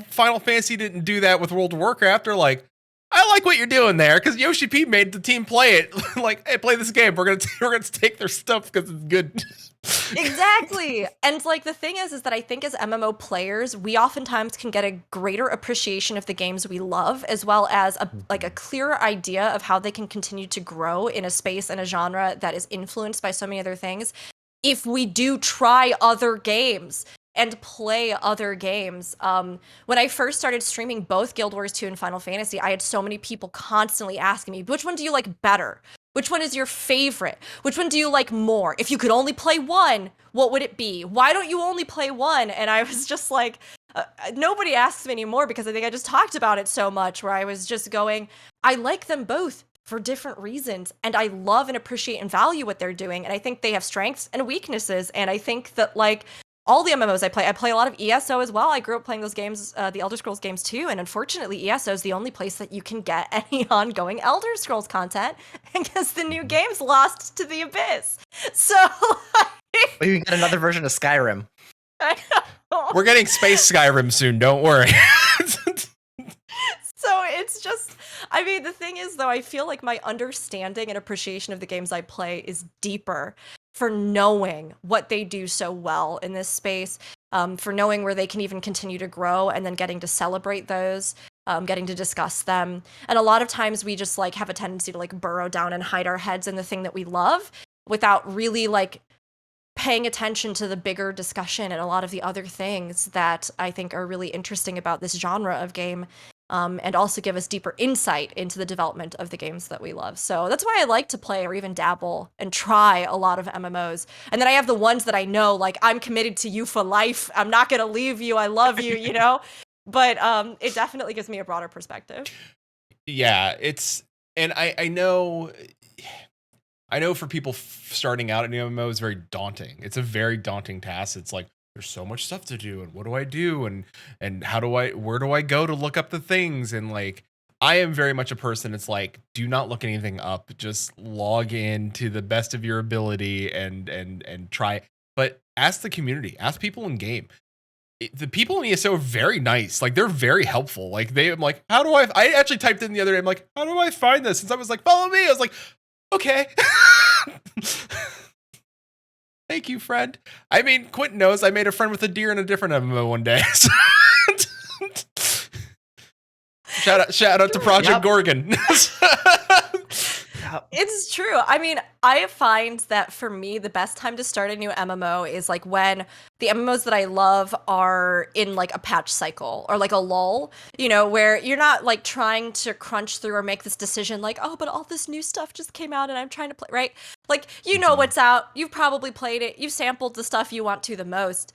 S1: Final Fantasy didn't do that with World of Warcraft. They're like, I like what you're doing there, because Yoshi P made the team play it. Like, hey, play this game. We're gonna take their stuff because it's good.
S3: Exactly. And like, the thing is that I think as MMO players, we oftentimes can get a greater appreciation of the games we love, as well as a clearer idea of how they can continue to grow in a space and a genre that is influenced by so many other things, if we do try other games and play other games. When I first started streaming both Guild Wars 2 and Final Fantasy, I had so many people constantly asking me, which one do you like better? Which one is your favorite? Which one do you like more? If you could only play one, what would it be? Why don't you only play one? And I was just like, nobody asks me anymore, because I think I just talked about it so much, where I was just going, I like them both for different reasons, and I love and appreciate and value what they're doing. And I think they have strengths and weaknesses. And I think that, like, all the MMOs I play a lot of ESO as well. I grew up playing those games, the Elder Scrolls games too, and unfortunately ESO is the only place that you can get any ongoing Elder Scrolls content, because the new game's lost to the abyss. So
S2: we got another version of Skyrim.
S3: I know.
S1: We're getting Space Skyrim soon, don't worry.
S3: So it's just, I mean, the thing is, though, I feel like my understanding and appreciation of the games I play is deeper for knowing what they do so well in this space, for knowing where they can even continue to grow, and then getting to celebrate those, getting to discuss them. And a lot of times we just like have a tendency to like burrow down and hide our heads in the thing that we love without really like paying attention to the bigger discussion and a lot of the other things that I think are really interesting about this genre of game. and also give us deeper insight into the development of the games that we love. So that's why I like to play or even dabble and try a lot of MMOs. And then I have the ones that I know, like, I'm committed to you for life. I'm not going to leave you. I love you, you know? But it definitely gives me a broader perspective.
S1: Yeah, and I know for people starting out in MMO, it's very daunting. It's a very daunting task. It's like, there's so much stuff to do, and what do I do, and where do I go to look up the things? And like, I am very much a person, it's like, do not look anything up, just log in to the best of your ability and try. But ask the community, ask people in game. The people in ESO are very nice. Like, they're very helpful. Like, I'm like, how do I actually typed in the other day, I'm like, how do I find this? Since I was like, follow me. I was like, okay. Thank you, friend. I mean, Quinton knows I made a friend with a deer in a different MMO one day. Shout out to Project Gorgon.
S3: It's true. I mean, I find that for me, the best time to start a new MMO is like when the MMOs that I love are in like a patch cycle or like a lull, you know, where you're not like trying to crunch through or make this decision like, oh, but all this new stuff just came out and I'm trying to play, right? Like, you know what's out. You've probably played it. You've sampled the stuff you want to the most.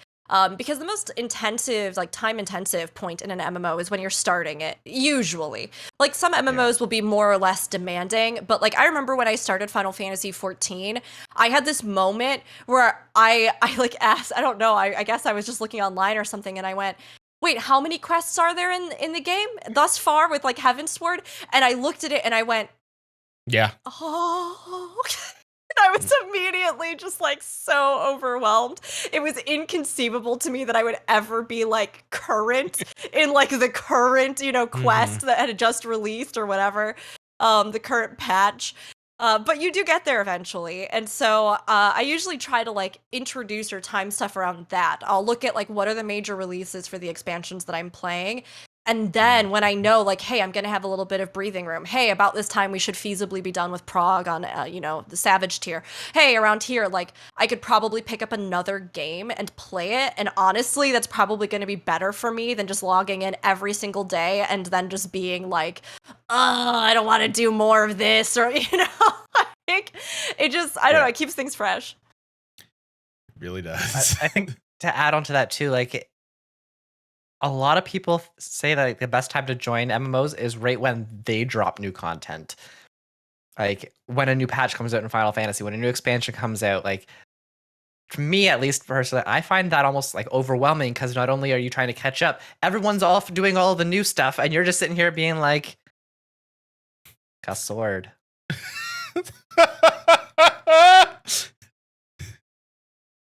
S3: Because the most intensive, like time-intensive point in an MMO is when you're starting it, usually. Like, some MMOs will be more or less demanding, but like, I remember when I started Final Fantasy 14, I had this moment where I like asked, I don't know, I guess I was just looking online or something, and I went, wait, how many quests are there in the game thus far with like Heavensward? And I looked at it and I went,
S1: yeah.
S3: Oh, I was immediately just like so overwhelmed. It was inconceivable to me that I would ever be like current in like the current, you know, quest that had just released or whatever, the current patch. But you do get there eventually. And so I usually try to like introduce or time stuff around that. I'll look at like what are the major releases for the expansions that I'm playing. And then when I know, like, hey, I'm going to have a little bit of breathing room. Hey, about this time we should feasibly be done with Prague on, you know, the Savage tier. Hey, around here, like, I could probably pick up another game and play it. And honestly, that's probably going to be better for me than just logging in every single day and then just being like, oh, I don't want to do more of this. Or, you know, like, it just, I don't know, it keeps things fresh.
S1: It really does.
S2: I think to add on to that too, like, a lot of people say that like, the best time to join MMOs is right when they drop new content. Like when a new patch comes out in Final Fantasy, when a new expansion comes out, like for me at least personally, I find that almost like overwhelming because not only are you trying to catch up, everyone's off doing all the new stuff and you're just sitting here being like, a sword.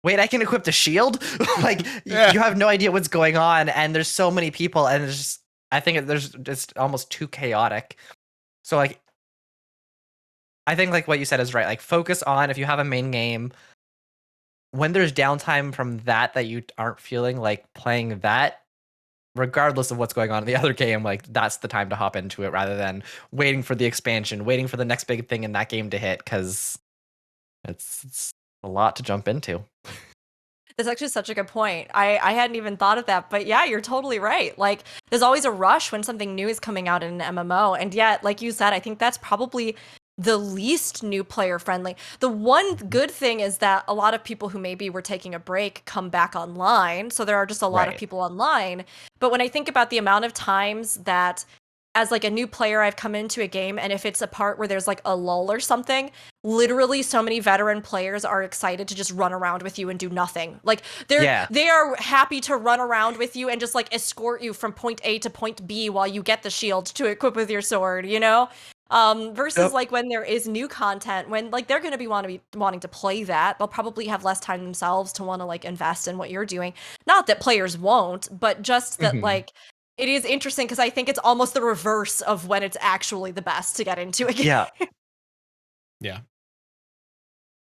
S2: Wait, I can equip the shield? Like, you have no idea what's going on, and there's so many people, and it's just, I think there's just almost too chaotic. So, like, I think, like, what you said is right. Like, focus on, if you have a main game, when there's downtime from that you aren't feeling like playing that, regardless of what's going on in the other game, like, that's the time to hop into it rather than waiting for the expansion, waiting for the next big thing in that game to hit, because it's a lot to jump into.
S3: That's actually such a good point. I hadn't even thought of that, but yeah, you're totally right. Like, there's always a rush when something new is coming out in an MMO, and yet, like you said, I think that's probably the least new player friendly. The one good thing is that a lot of people who maybe were taking a break come back online, so there are just a lot of people online. But when I think about the amount of times that as like a new player I've come into a game, and if it's a part where there's like a lull or something, literally so many veteran players are excited to just run around with you and do nothing. Like they are happy to run around with you and just like escort you from point A to point B while you get the shield to equip with your sword, you know? Versus like when there is new content, when like they're going to be wanting to play that, they'll probably have less time themselves to want to like invest in what you're doing. Not that players won't, but just that like it is interesting because I think it's almost the reverse of when it's actually the best to get into a game.
S1: Yeah.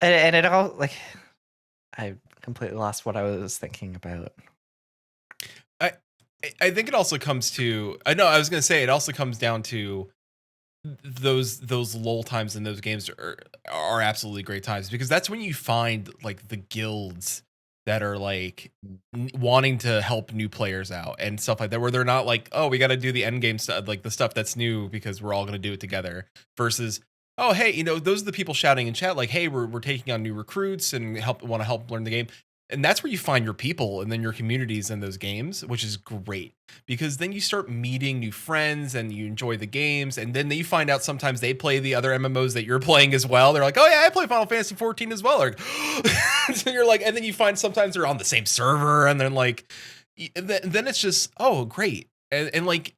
S2: And it all, like, I completely lost what I was thinking about.
S1: I think it also comes to, I was going to say, it also comes down to those lull times in those games are absolutely great times, because that's when you find like the guilds that are like wanting to help new players out and stuff like that, where they're not like, oh, we got to do the end game stuff, like the stuff that's new because we're all going to do it together, versus, oh, hey, you know, those are the people shouting in chat like, hey, we're taking on new recruits and want to help learn the game. And that's where you find your people and then your communities in those games, which is great, because then you start meeting new friends and you enjoy the games. And then you find out sometimes they play the other MMOs that you're playing as well. They're like, oh yeah, I play Final Fantasy 14 as well. Or, so you're like, and then you find sometimes they're on the same server, and then like, then it's just, oh, great. And like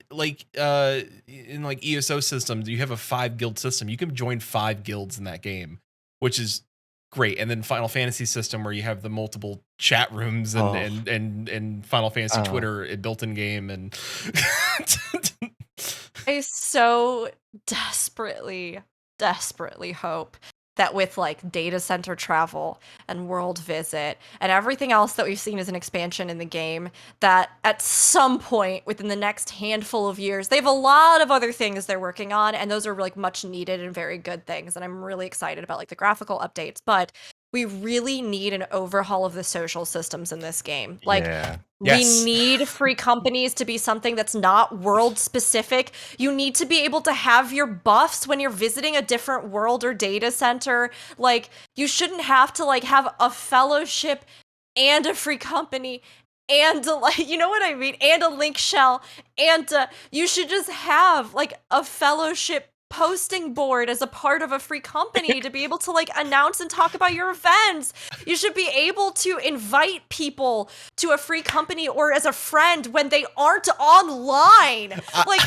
S1: in like ESO systems, you have a 5-guild system. You can join 5 guilds in that game, which is great. And then Final Fantasy system, where you have the multiple chat rooms and Final Fantasy Twitter built in game. And
S3: I so desperately hope that with like data center travel and world visit and everything else that we've seen as an expansion in the game, that at some point within the next handful of years, they have a lot of other things they're working on, and those are like much needed and very good things. And I'm really excited about like the graphical updates, but we really need an overhaul of the social systems in this game. Like,
S1: Yes.
S3: we need free companies to be something that's not world specific. You need to be able to have your buffs when you're visiting a different world or data center. Like, you shouldn't have to like have a fellowship and a free company and like, you know what I mean? And a link shell. And you should just have like a fellowship posting board as a part of a free company to be able to like announce and talk about your events. You should be able to invite people to a free company or as a friend when they aren't online. Like,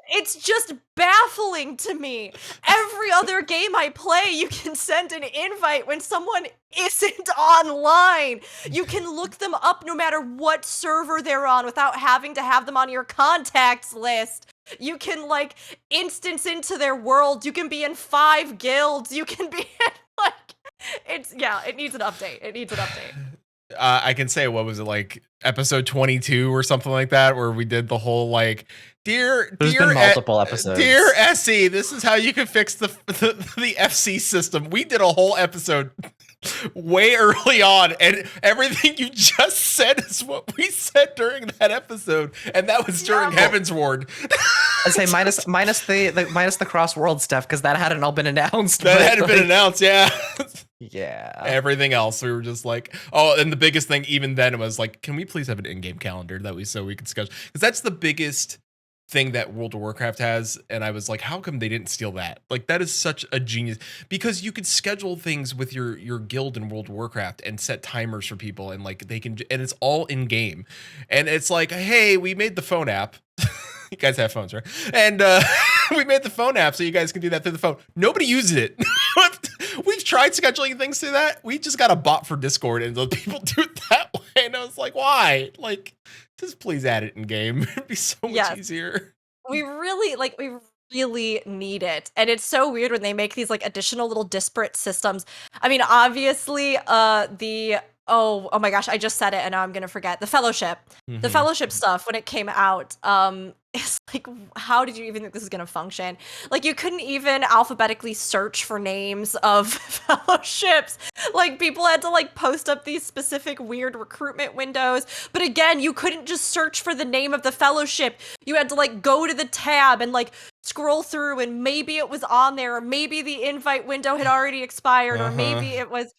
S3: it's just baffling to me. Every other game I play, you can send an invite when someone isn't online. You can look them up no matter what server they're on without having to have them on your contacts list. You can like instance into their world. You can be in 5 guilds. You can be in like, it needs an update. It needs an update.
S1: I can say, what was it, like episode 22 or something like that, where we did the whole like, There's
S2: been multiple episodes.
S1: Dear Essie, this is how you can fix the FC system. We did a whole episode way early on, and everything you just said is what we said during that episode, and that was during Heaven's Ward.
S2: I'd say minus the cross world stuff, because that hadn't all been announced.
S1: That hadn't been announced, yeah.
S2: Yeah.
S1: Everything else, we were just like, oh, and the biggest thing even then was like, can we please have an in-game calendar that we could schedule? Because that's the biggest thing that World of Warcraft has, and I was like, how come they didn't steal that? Like, that is such a genius, because you could schedule things with your guild in World of Warcraft and set timers for people, and like they can, and it's all in game, and it's like, hey, we made the phone app. You guys have phones, right? And we made the phone app so you guys can do that through the phone. Nobody uses it. We've tried scheduling things through that. We just got a bot for Discord, and people do it that way. And I was like, why? Like, just please add it in game. It'd be so much easier.
S3: We really need it. And it's so weird when they make these like additional little disparate systems. I mean, obviously, oh my gosh, I just said it and now I'm gonna forget. The fellowship. The fellowship stuff, when it came out, it's like, how did you even think this is gonna function? Like, you couldn't even alphabetically search for names of fellowships. Like, people had to like post up these specific weird recruitment windows. But again, you couldn't just search for the name of the fellowship. You had to like go to the tab and like scroll through, and maybe it was on there, or maybe the invite window had already expired, or maybe it was.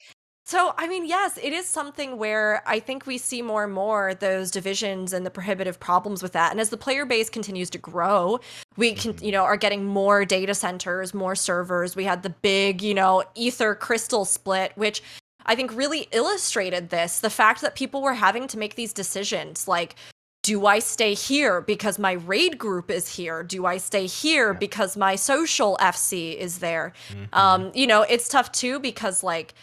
S3: So, I mean, yes, it is something where I think we see more and more those divisions and the prohibitive problems with that. And as the player base continues to grow, we can, are getting more data centers, more servers. We had the big, Ether Crystal split, which I think really illustrated this. The fact that people were having to make these decisions, like, do I stay here because my raid group is here? Do I stay here because my social FC is there? It's tough too, because like,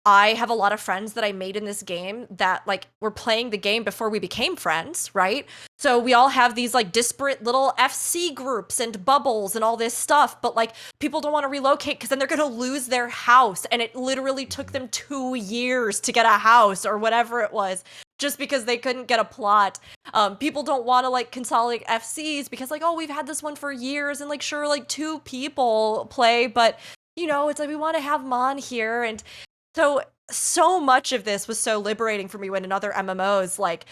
S3: I have a lot of friends that I made in this game that like were playing the game before we became friends, right? So we all have these like disparate little FC groups and bubbles and all this stuff, but like people don't want to relocate because then they're going to lose their house. And it literally took them 2 years to get a house or whatever it was, just because they couldn't get a plot. People don't want to like consolidate FCs because like, oh, we've had this one for years, and like, sure, like 2 people play, but it's like, we want to have them on here. And So much of this was so liberating for me when in other MMOs, like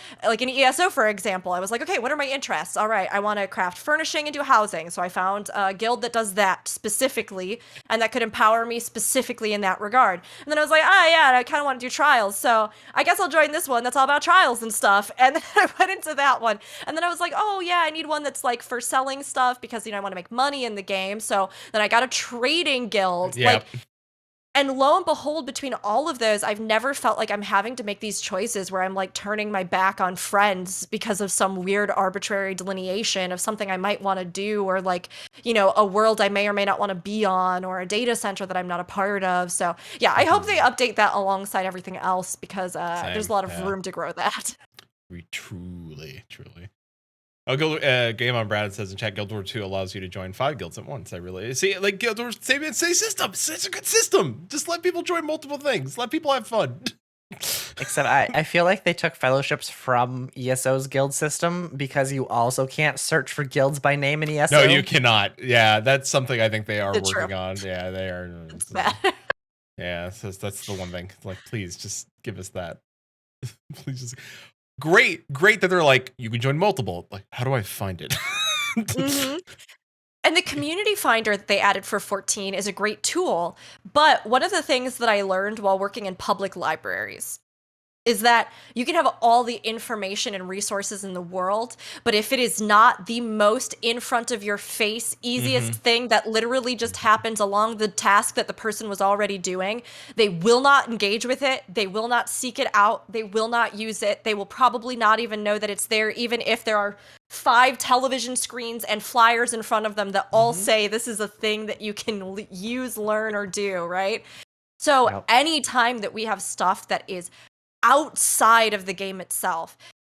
S3: in ESO, for example, I was like, okay, what are my interests? All right, I want to craft furnishing and do housing. So I found a guild that does that specifically and that could empower me specifically in that regard. And then I was like, yeah, I kind of want to do trials. So I guess I'll join this one that's all about trials and stuff. And then I went into that one. And then I was like, oh yeah, I need one that's like for selling stuff because, I want to make money in the game. So then I got a trading guild.
S1: Yep.
S3: And lo and behold, between all of those, I've never felt like I'm having to make these choices where I'm like turning my back on friends because of some weird arbitrary delineation of something I might want to do, or like, a world I may or may not want to be on, or a data center that I'm not a part of. So yeah, I hope they update that alongside everything else because there's a lot of room to grow that.
S1: We truly. Game on Brad says in chat, Guild War 2 allows you to join 5 guilds at once. I really see, like, Guild War, same system. It's a good system. Just let people join multiple things. Let people have fun.
S2: Except I feel like they took fellowships from ESO's guild system because you also can't search for guilds by name in ESO.
S1: No, you cannot. Yeah, that's something I think they are
S3: It's
S1: working
S3: true.
S1: on. Yeah, they are.
S3: It's bad.
S1: Yeah, so that's the one thing. Like, please just give us that. Please just. Great that they're like, you can join multiple. Like, how do I find it?
S3: Mm-hmm. And the community finder that they added for 14 is a great tool. But one of the things that I learned while working in public libraries is that you can have all the information and resources in the world, but if it is not the most in front of your face, easiest thing that literally just happens along the task that the person was already doing, they will not engage with it. They will not seek it out. They will not use it. They will probably not even know that it's there, even if there are 5 television screens and flyers in front of them that all say this is a thing that you can use, learn, or do, right? So anytime that we have stuff that is outside of the game itself,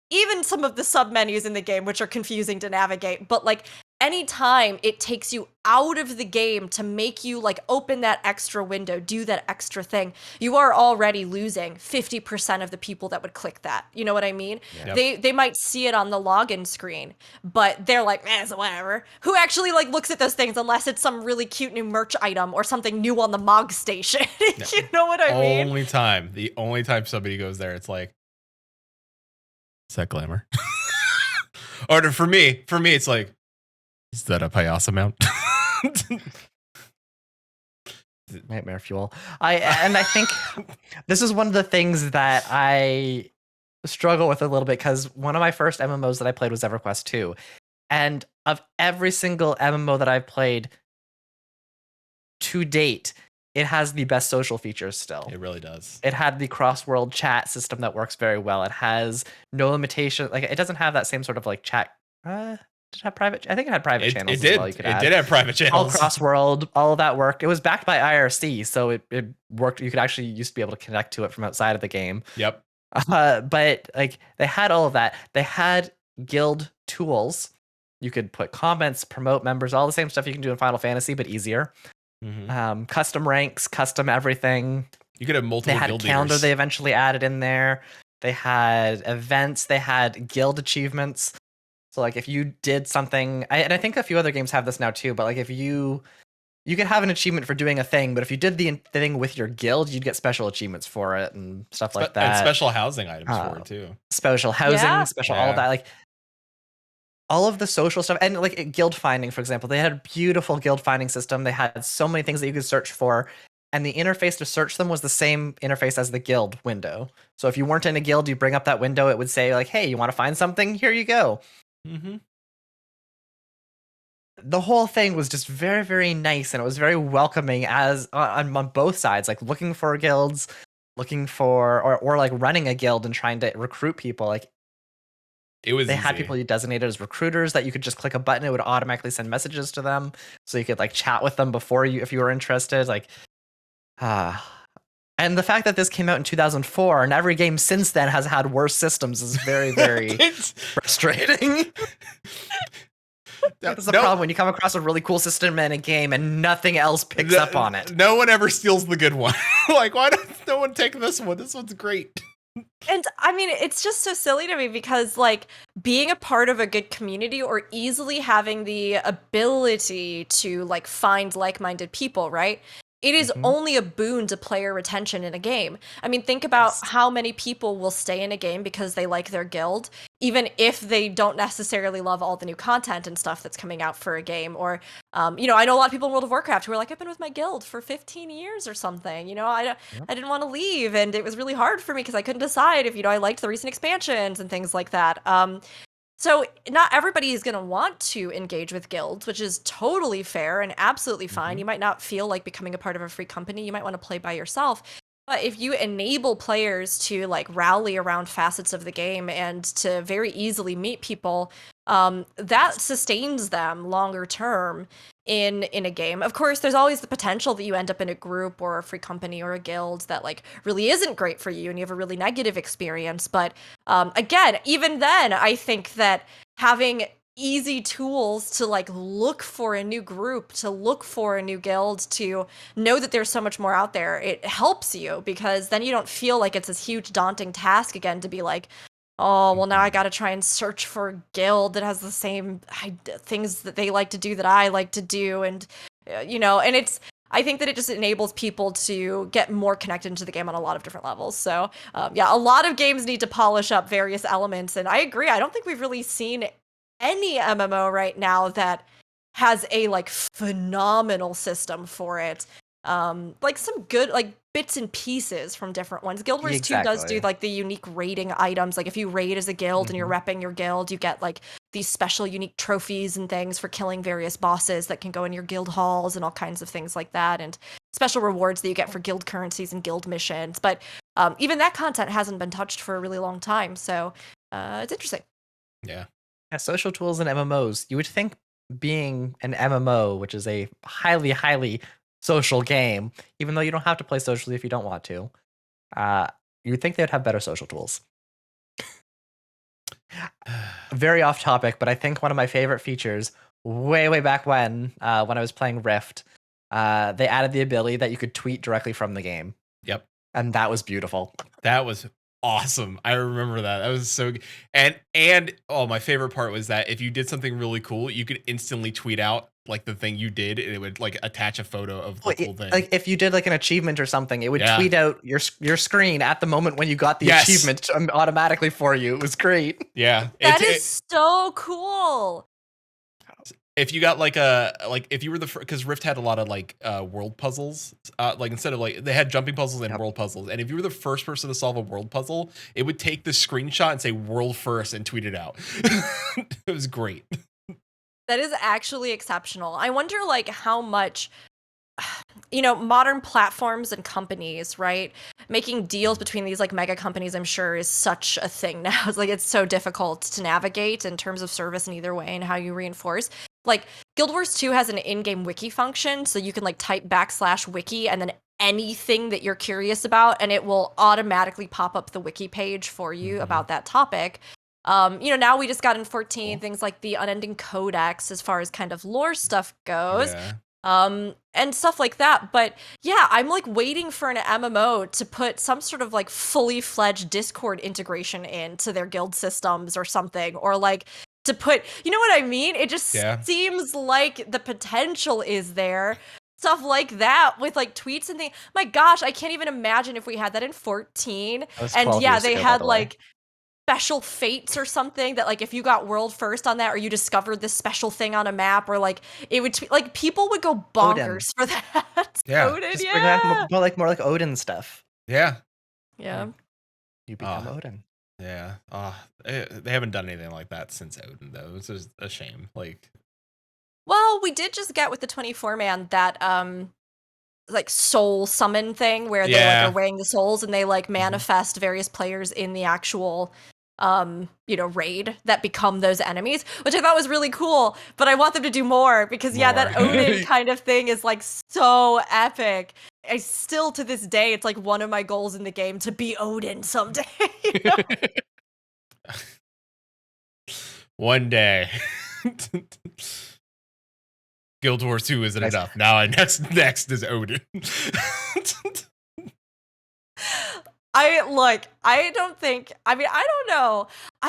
S3: even some of the submenus in the game, which are confusing to navigate, but like anytime it takes you out of the game to make you like open that extra window, do that extra thing, you are already losing 50% of the people that would click that. You know what I mean?
S1: Yep.
S3: They might see it on the login screen, but they're like, it's whatever. Who actually like looks at those things unless it's some really cute new merch item or something new on the Mog station? You know what I mean?
S1: The only time somebody goes there, it's like, is that glamour? Or for me, it's like, is that a Payasa mount?
S2: Nightmare fuel. I think this is one of the things that I struggle with a little bit because one of my first MMOs that I played was EverQuest 2. And of every single MMO that I've played to date, it has the best social features still.
S1: It really does.
S2: It had the cross-world chat system that works very well. It has no limitation. Like, it doesn't have that same sort of like chat. Did it have private? I think it had private channels as well. You could add.
S1: It did have private channels.
S2: All cross-world, all of that work. It was backed by IRC, so it worked. You could actually used to be able to connect to it from outside of the game.
S1: Yep.
S2: But like they had all of that. They had guild tools. You could put comments, promote members, all the same stuff you can do in Final Fantasy, but easier. Custom ranks, custom everything.
S1: You could have multiple
S2: They had
S1: guild
S2: a calendar
S1: leaders.
S2: they eventually added in there. They had events. They had guild achievements. So like if you did something, and I think a few other games have this now too, but like if you could have an achievement for doing a thing, but if you did the thing with your guild, you'd get special achievements for it and stuff like that.
S1: And special housing items for it too.
S2: Special housing, all of that. Like all of the social stuff, and like guild finding, for example, they had a beautiful guild finding system. They had so many things that you could search for, and the interface to search them was the same interface as the guild window. So if you weren't in a guild, you bring up that window, it would say like, "Hey, you want to find something? Here you go." The whole thing was just very, very nice, and it was very welcoming as on both sides, like looking for guilds, looking for or like running a guild and trying to recruit people. Like
S1: they
S2: had people you designated as recruiters that you could just click a button, it would automatically send messages to them, so you could like chat with them before you if you were interested. Like and the fact that this came out in 2004 and every game since then has had worse systems is very, very frustrating. That's the problem when you come across a really cool system in a game and nothing else picks up on it.
S1: No one ever steals the good one. Like, why does no one take this one? This one's great.
S3: And I mean, it's just so silly to me because like being a part of a good community or easily having the ability to like find like-minded people, right, it is only a boon to player retention in a game. I mean, think about how many people will stay in a game because they like their guild, even if they don't necessarily love all the new content and stuff that's coming out for a game. Or, you know, I know a lot of people in World of Warcraft who are like, I've been with my guild for 15 years or something. You know, I didn't want to leave, and it was really hard for me because I couldn't decide if, you know, I liked the recent expansions and things like that. So not everybody is going to want to engage with guilds, which is totally fair and absolutely fine. You might not feel like becoming a part of a free company. You might want to play by yourself. But if you enable players to like rally around facets of the game and to very easily meet people, that sustains them longer term in a game. Of course, there's always the potential that you end up in a group or a free company or a guild that like really isn't great for you and you have a really negative experience. But again, even then, I think that having easy tools to like look for a new group, to look for a new guild, to know that there's so much more out there, it helps you, because then you don't feel like it's this huge daunting task again to be like, oh, well, now I got to try and search for a guild that has the same things that they like to do that I like to do. And, you know, and I think that it just enables people to get more connected into the game on a lot of different levels. So, yeah, a lot of games need to polish up various elements. And I agree. I don't think we've really seen any MMO right now that has a like phenomenal system for it. Like some good like bits and pieces from different ones. Guild Wars 2 does do like the unique raiding items. Like if you raid as a guild and you're repping your guild, you get like these special unique trophies and things for killing various bosses that can go in your guild halls and all kinds of things like that, and special rewards that you get for guild currencies and guild missions. But even that content hasn't been touched for a really long time, so it's interesting.
S1: Yeah,
S2: social tools and MMOs. You would think being an MMO, which is a highly social game, even though you don't have to play socially if you don't want to, you would think they'd have better social tools. Very off topic, but I think one of my favorite features way back when I was playing Rift, they added the ability that you could tweet directly from the game.
S1: Yep.
S2: And that was beautiful.
S1: That was awesome. I remember that. That was so good. And oh, my favorite part was that if you did something really cool, you could instantly tweet out like the thing you did, and it would like attach a photo of the cool thing.
S2: Like if you did like an achievement or something, it would tweet out your screen at the moment when you got the achievement automatically for you. It was great.
S1: Yeah.
S3: That is so cool.
S1: If you got if you were because Rift had a lot of like world puzzles, like instead of like they had jumping puzzles and world puzzles, and if you were the first person to solve a world puzzle, it would take the screenshot and say world first and tweet it out. It was great.
S3: That is actually exceptional. I wonder like how much, you know, modern platforms and companies, right? Making deals between these like mega companies, I'm sure, is such a thing now. It's like it's so difficult to navigate in terms of service in either way and how you reinforce. Like Guild Wars 2 has an in-game wiki function, so you can like type /wiki and then anything that you're curious about, and it will automatically pop up the wiki page for you about that topic. You know, now we just got in 14 things like the Unending Codex as far as kind of lore stuff goes. And stuff like that. But yeah, I'm like waiting for an MMO to put some sort of like fully fledged Discord integration into their guild systems or something, or like to put, you know what I mean? It just seems like the potential is there. Stuff like that with like tweets and things. My gosh, I can't even imagine if we had that in 14. And yeah, they had like special fates or something that like if you got world first on that, or you discovered this special thing on a map, or like it would like people would go bonkers for that. Odin,
S2: just bring back more like Odin stuff.
S1: Yeah.
S2: You become Odin.
S1: Yeah. They haven't done anything like that since Odin though. It's just a shame. Like,
S3: well, we did just get with the 24-man that like soul summon thing where they like are weighing the souls and they like manifest various players in the actual you know, raid that become those enemies, which I thought was really cool. But I want them to do more because that Odin kind of thing is like so epic. I still to this day, it's like one of my goals in the game to be Odin someday. You know?
S1: One day. Guild Wars 2 isn't enough. Now next is Odin.
S3: I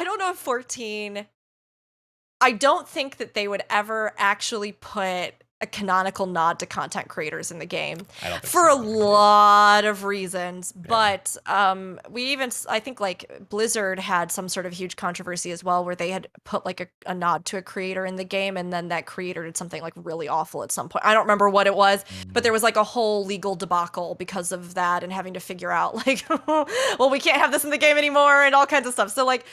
S3: don't know if 14, I don't think that they would ever actually put a canonical nod to content creators in the game
S1: I don't think
S3: for
S1: so.
S3: a lot of reasons.
S1: Yeah.
S3: But I think like Blizzard had some sort of huge controversy as well, where they had put like a nod to a creator in the game, and then that creator did something like really awful at some point. I don't remember what it was, but there was like a whole legal debacle because of that, and having to figure out like, well, we can't have this in the game anymore, and all kinds of stuff. So like,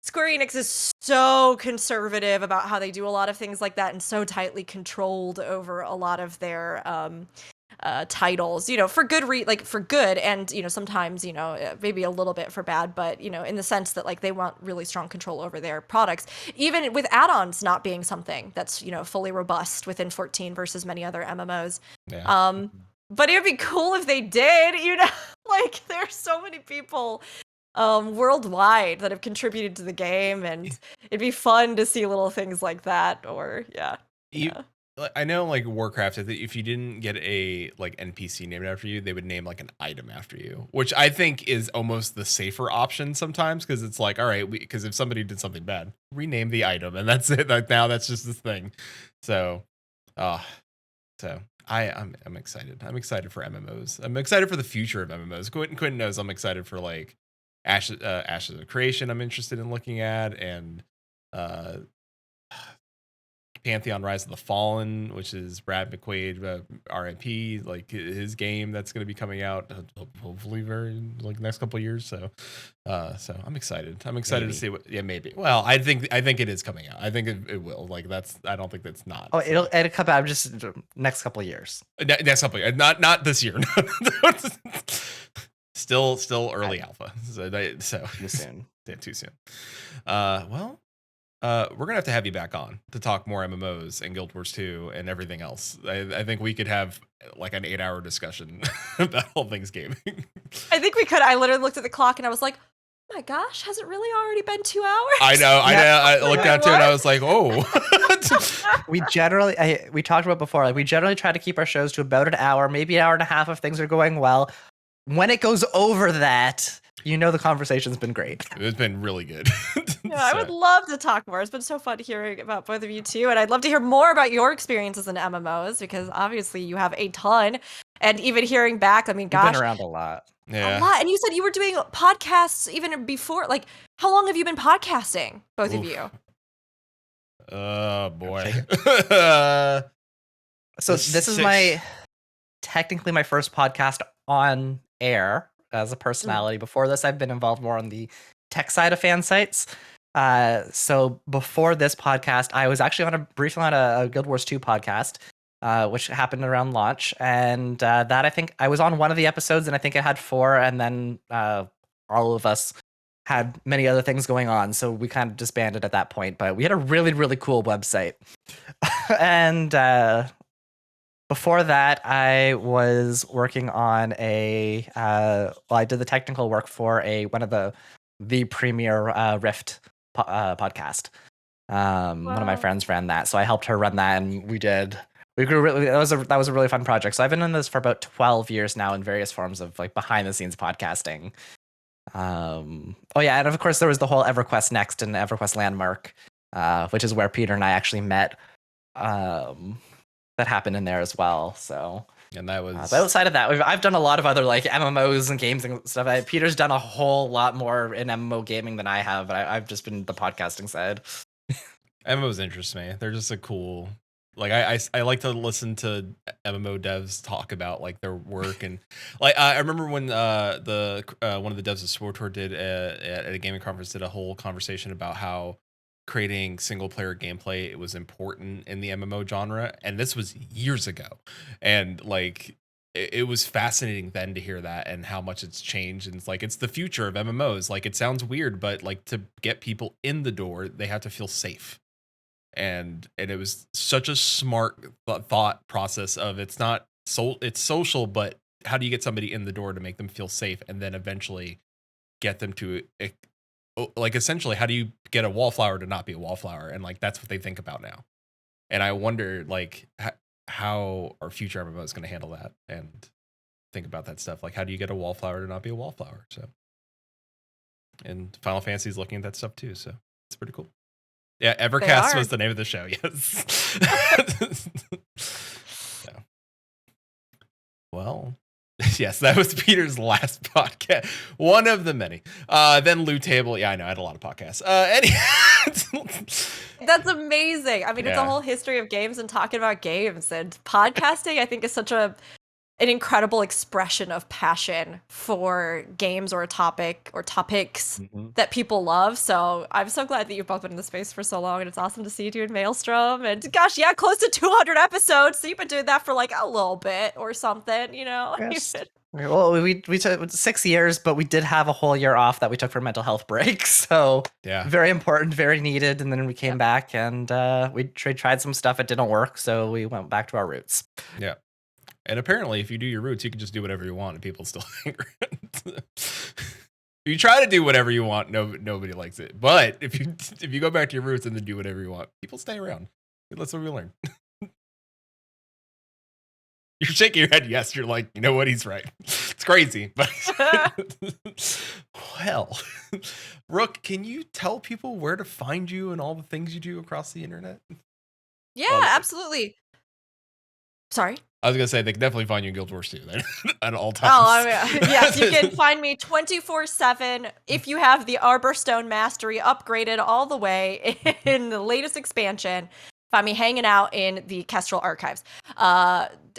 S3: Square Enix is so conservative about how they do a lot of things like that, and so tightly controlled over a lot of their titles, for good for good, and sometimes maybe a little bit for bad, but in the sense that like they want really strong control over their products, even with add-ons not being something that's fully robust within 14 versus many other MMOs.
S1: Yeah.
S3: But it would be cool if they did, like there's so many people worldwide that have contributed to the game, and it'd be fun to see little things like that. Or
S1: I know like Warcraft, if you didn't get a like NPC named after you, they would name like an item after you, which I think is almost the safer option sometimes, because it's like, all right, because if somebody did something bad, rename the item, and that's it. Like now that's just this thing. So I'm excited. I'm excited for MMOs. I'm excited for the future of MMOs. Quinton knows I'm excited for like Ashes of Creation. I'm interested in looking at, and Pantheon Rise of the Fallen, which is Brad McQuaid, RIP, like his game that's going to be coming out hopefully very like next couple of years. So I'm excited. I'm excited to see what. Yeah, maybe. Well, I think it is coming out. I think it will. Like I don't think that's not.
S2: Oh, it'll come out just next couple of years.
S1: Next couple of years, not this year. Still early alpha. So
S2: too soon.
S1: Yeah, too soon. Well. We're gonna have to have you back on to talk more MMOs and Guild Wars 2 and everything else. I think we could have like an 8-hour discussion about all things gaming.
S3: I think we could. I literally looked at the clock and I was like, oh my gosh, has it really already been 2 hours?
S1: I know. I looked at it too and I was like, oh.
S2: we talked about before, like we generally try to keep our shows to about an hour, maybe an hour and a half if things are going well. When it goes over that, the conversation's been great.
S1: It's been really good.
S3: I would love to talk more. It's been so fun hearing about both of you too. And I'd love to hear more about your experiences in MMOs, because obviously you have a ton. And even hearing back, I mean, gosh.
S2: You've been around a lot.
S1: Yeah.
S3: A lot. And you said you were doing podcasts even before. Like, how long have you been podcasting, both of you?
S1: Oh, boy.
S2: So this is technically my first podcast on air as a personality. Before this, I've been involved more on the tech side of fan sites. So before this podcast, I was actually briefly on a Guild Wars 2 podcast, which happened around launch. And that I think I was on one of the episodes, and I think it had 4, and then all of us had many other things going on. So we kind of disbanded at that point, but we had a really, really cool website. And before that, I was working on I did the technical work for one of the premier Rift podcast. One of my friends ran that, so I helped her run that, and we grew really. That was a really fun project. So I've been in this for about 12 years now in various forms of like behind the scenes podcasting. And of course there was the whole EverQuest Next and EverQuest Landmark, which is where Peter and I actually met. That happened in there as well. So,
S1: and that was
S2: but outside of that, I've done a lot of other like MMOs and games and stuff. Peter's done a whole lot more in MMO gaming than I have, but I've just been the podcasting side.
S1: MMOs interest me. They're just a cool. Like I like to listen to MMO devs talk about like their work, and like I remember when the one of the devs of SWTOR did at a gaming conference did a whole conversation about how creating single player gameplay, it was important in the MMO genre, and this was years ago, and like it was fascinating then to hear that and how much it's changed. And it's like it's the future of MMOs. Like it sounds weird, but like to get people in the door, they have to feel safe. And it was such a smart thought process of it's social, but how do you get somebody in the door to make them feel safe, and then eventually get them to like essentially how do you get a wallflower to not be a wallflower? And like that's what they think about now. And I wonder like how our future MMO is going to handle that and think about that stuff. Like how do you get a wallflower to not be a wallflower? So, and Final Fantasy is looking at that stuff too. So it's pretty cool. Yeah, Evercast was the name of the show. Yes. Yes, that was Peter's last podcast. One of the many. Then Lou Table. Yeah, I know. I had a lot of podcasts.
S3: That's amazing. I mean, it's a
S1: Yeah.
S3: whole history of games and talking about games, and podcasting, I think, is such an incredible expression of passion for games or a topic or topics that people love. So I'm so glad that you've both been in the space for so long, and it's awesome to see you doing Maelstrom. And gosh, yeah, close to 200 episodes. So you've been doing that for like a little bit or something, you know?
S2: Yes. Well, we took 6 years, but we did have a whole year off that we took for mental health breaks. So
S1: Yeah.
S2: very important, very needed. And then we came back and we tried some stuff. It didn't work. So we went back to our roots.
S1: Yeah. And apparently, if you do your roots, you can just do whatever you want, and people still think. If you try to do whatever you want, nobody likes it. But if you go back to your roots and then do whatever you want, people stay around. That's what we learn. You're shaking your head. Yes, you're like, you know what? He's right. It's crazy, but well, Rook, can you tell people where to find you and all the things you do across the internet?
S3: Yeah, absolutely. Sorry.
S1: I was gonna say they can definitely find you in Guild Wars 2 then, at all times.
S3: Oh, I mean, yes, you can find me 24/7 if you have the Arborstone Mastery upgraded all the way in the latest expansion. Find me hanging out in the Kestrel Archives.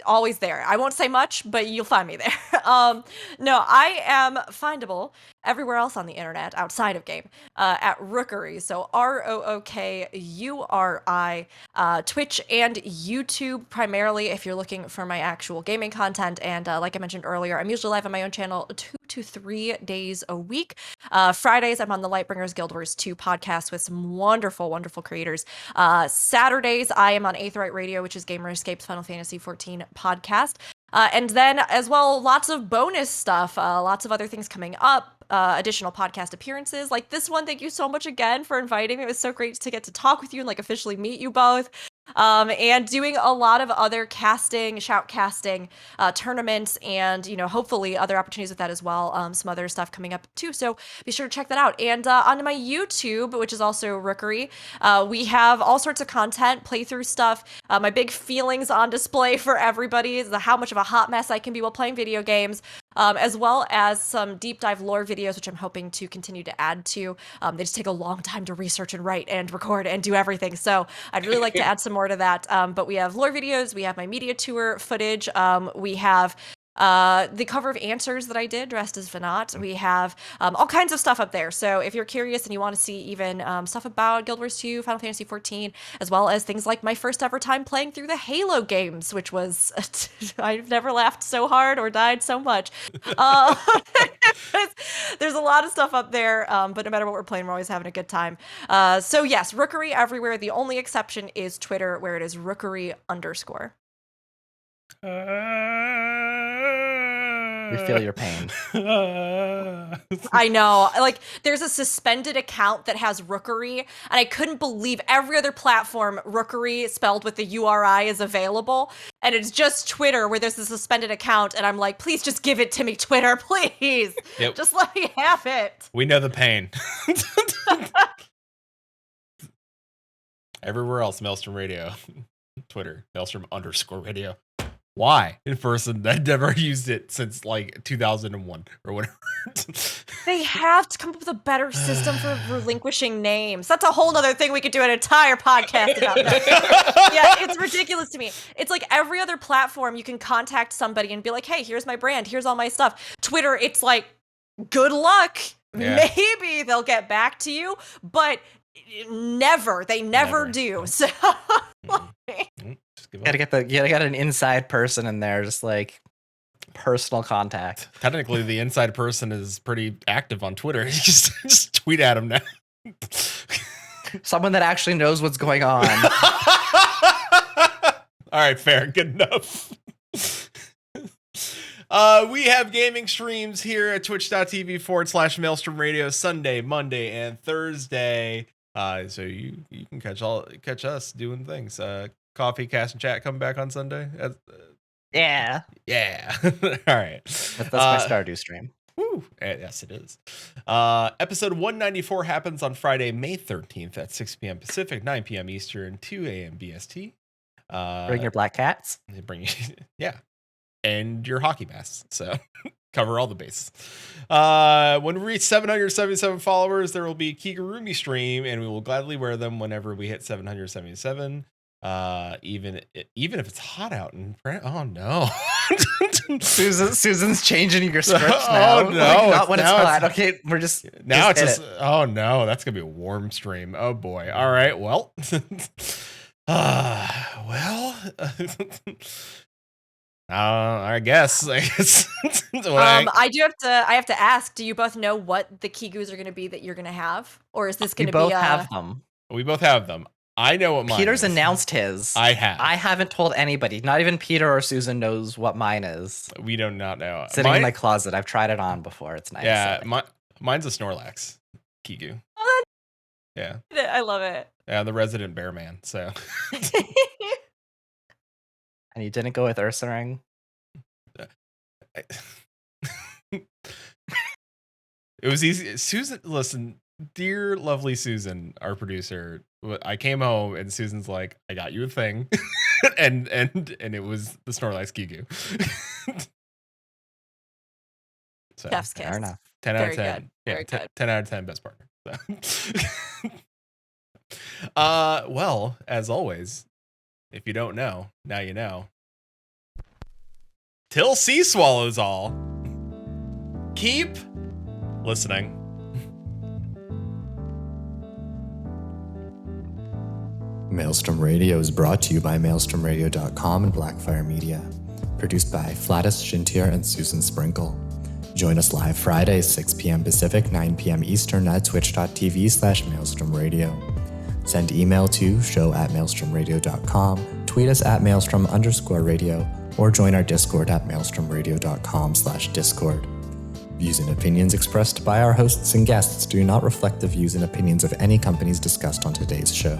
S3: Always there. I won't say much, but you'll find me there. No, I am findable everywhere else on the internet outside of game at Rookuri. So ROOKURI, Twitch and YouTube primarily if you're looking for my actual gaming content. And like I mentioned earlier, I'm usually live on my own channel 2 to 3 days a week. Fridays, I'm on the Lightbringers Guild Wars 2 podcast with some wonderful, wonderful creators. Saturdays, I am on Aetheryte Radio, which is Gamer Escape's Final Fantasy 14 podcast. And then as well, lots of bonus stuff, lots of other things coming up, additional podcast appearances like this one. Thank you so much again for inviting me. It was so great to get to talk with you and like officially meet you both. And doing a lot of other shoutcasting tournaments and, you know, hopefully other opportunities with that as well. Some other stuff coming up too. So be sure to check that out. And on my YouTube, which is also Rookery, we have all sorts of content, playthrough stuff. My big feelings on display for everybody is how much of a hot mess I can be while playing video games. As well as some deep dive lore videos, which I'm hoping to continue to add to. They just take a long time to research and write and record and do everything. So I'd really like to add some more to that. But we have lore videos. We have my media tour footage. We have the cover of Answers that I did dressed as Venat. We have all kinds of stuff up there. So if you're curious and you want to see even stuff about Guild Wars 2, Final Fantasy 14, as well as things like my first ever time playing through the Halo games, which was, I've never laughed so hard or died so much. There's a lot of stuff up there, but no matter what we're playing, we're always having a good time. So yes, Rookery everywhere. The only exception is Twitter, where it is Rookery_.
S2: We feel your pain.
S3: I know. Like, there's a suspended account that has Rookery, and I couldn't believe every other platform Rookery spelled with the URI is available, and it's just Twitter where there's a suspended account, and I'm like, please just give it to me, Twitter, please. Yep. Just let me have it.
S1: We know the pain. Everywhere else, Maelstrom Radio. Twitter, Maelstrom_radio. Why? In person, I've never used it since like 2001 or whatever.
S3: They have to come up with a better system for relinquishing names. That's a whole other thing. We could do an entire podcast about that. Yeah, it's ridiculous to me. It's like every other platform you can contact somebody and be like, hey, here's my brand. Here's all my stuff. Twitter, it's like, good luck. Yeah. Maybe they'll get back to you, but they never do. So
S2: you gotta get an inside person in there, just like personal contact.
S1: Technically, the inside person is pretty active on Twitter. You just tweet at him now.
S2: Someone that actually knows what's going on.
S1: All right, fair, good enough. We have gaming streams here at twitch.tv/Maelstrom Radio Sunday, Monday, and Thursday. So you can catch us doing things. Coffee, Cast, and Chat coming back on Sunday.
S2: Yeah.
S1: All right.
S2: That's my Stardew stream.
S1: Woo. Yes, it is. Episode 194 happens on Friday, May 13th at 6 p.m. Pacific, 9 p.m. Eastern, 2 a.m. BST.
S2: Bring your black cats.
S1: Yeah. and your hockey pass. So cover all the bases. When we reach 777 followers, there will be a Kigurumi stream, and we will gladly wear them whenever we hit 777. Even if it's hot out in France. Oh no.
S2: Susan's changing your scripts now.
S1: Oh no.
S2: Like, not when it's hot. Okay, we're just
S1: now
S2: just
S1: it's just oh no, that's gonna be a warm stream. Oh boy. All right, well. I guess. I
S3: have to ask, do you both know what the Kigus are going to be that you're going to have? Or is this going to be
S2: both have them?
S1: We both have them. I know what mine
S2: Peter's
S1: is.
S2: announced his.
S1: I have.
S2: I haven't told anybody. Not even Peter or Susan knows what mine is.
S1: We do not know.
S2: Sitting in my closet. I've tried it on before. It's nice.
S1: Yeah, mine's a Snorlax Kigu.
S3: Oh,
S1: yeah.
S3: I love it.
S1: Yeah, the resident bear man. So.
S2: And you didn't go with Ursaring?
S1: It was easy. Susan, listen, dear lovely Susan, our producer, I came home and Susan's like, I got you a thing. and it was the Snorlax Kigu. So,
S3: Chef's kiss.
S2: Fair enough.
S1: 10 out of 10.
S3: Good.
S1: Yeah,
S3: Very
S1: 10,
S3: good.
S1: 10 out of 10 best partner. So. Well, as always, if you don't know, now you know. Till sea swallows all. Keep listening.
S4: Maelstrom Radio is brought to you by maelstromradio.com and Blackfire Media. Produced by Flatus, Shintir, and Susan Sprinkle. Join us live Fridays, 6 p.m. Pacific, 9 p.m. Eastern at twitch.tv/maelstromradio. Send email to show@maelstromradio.com, tweet us at maelstrom_radio, or join our Discord at maelstromradio.com/discord. Views and opinions expressed by our hosts and guests do not reflect the views and opinions of any companies discussed on today's show.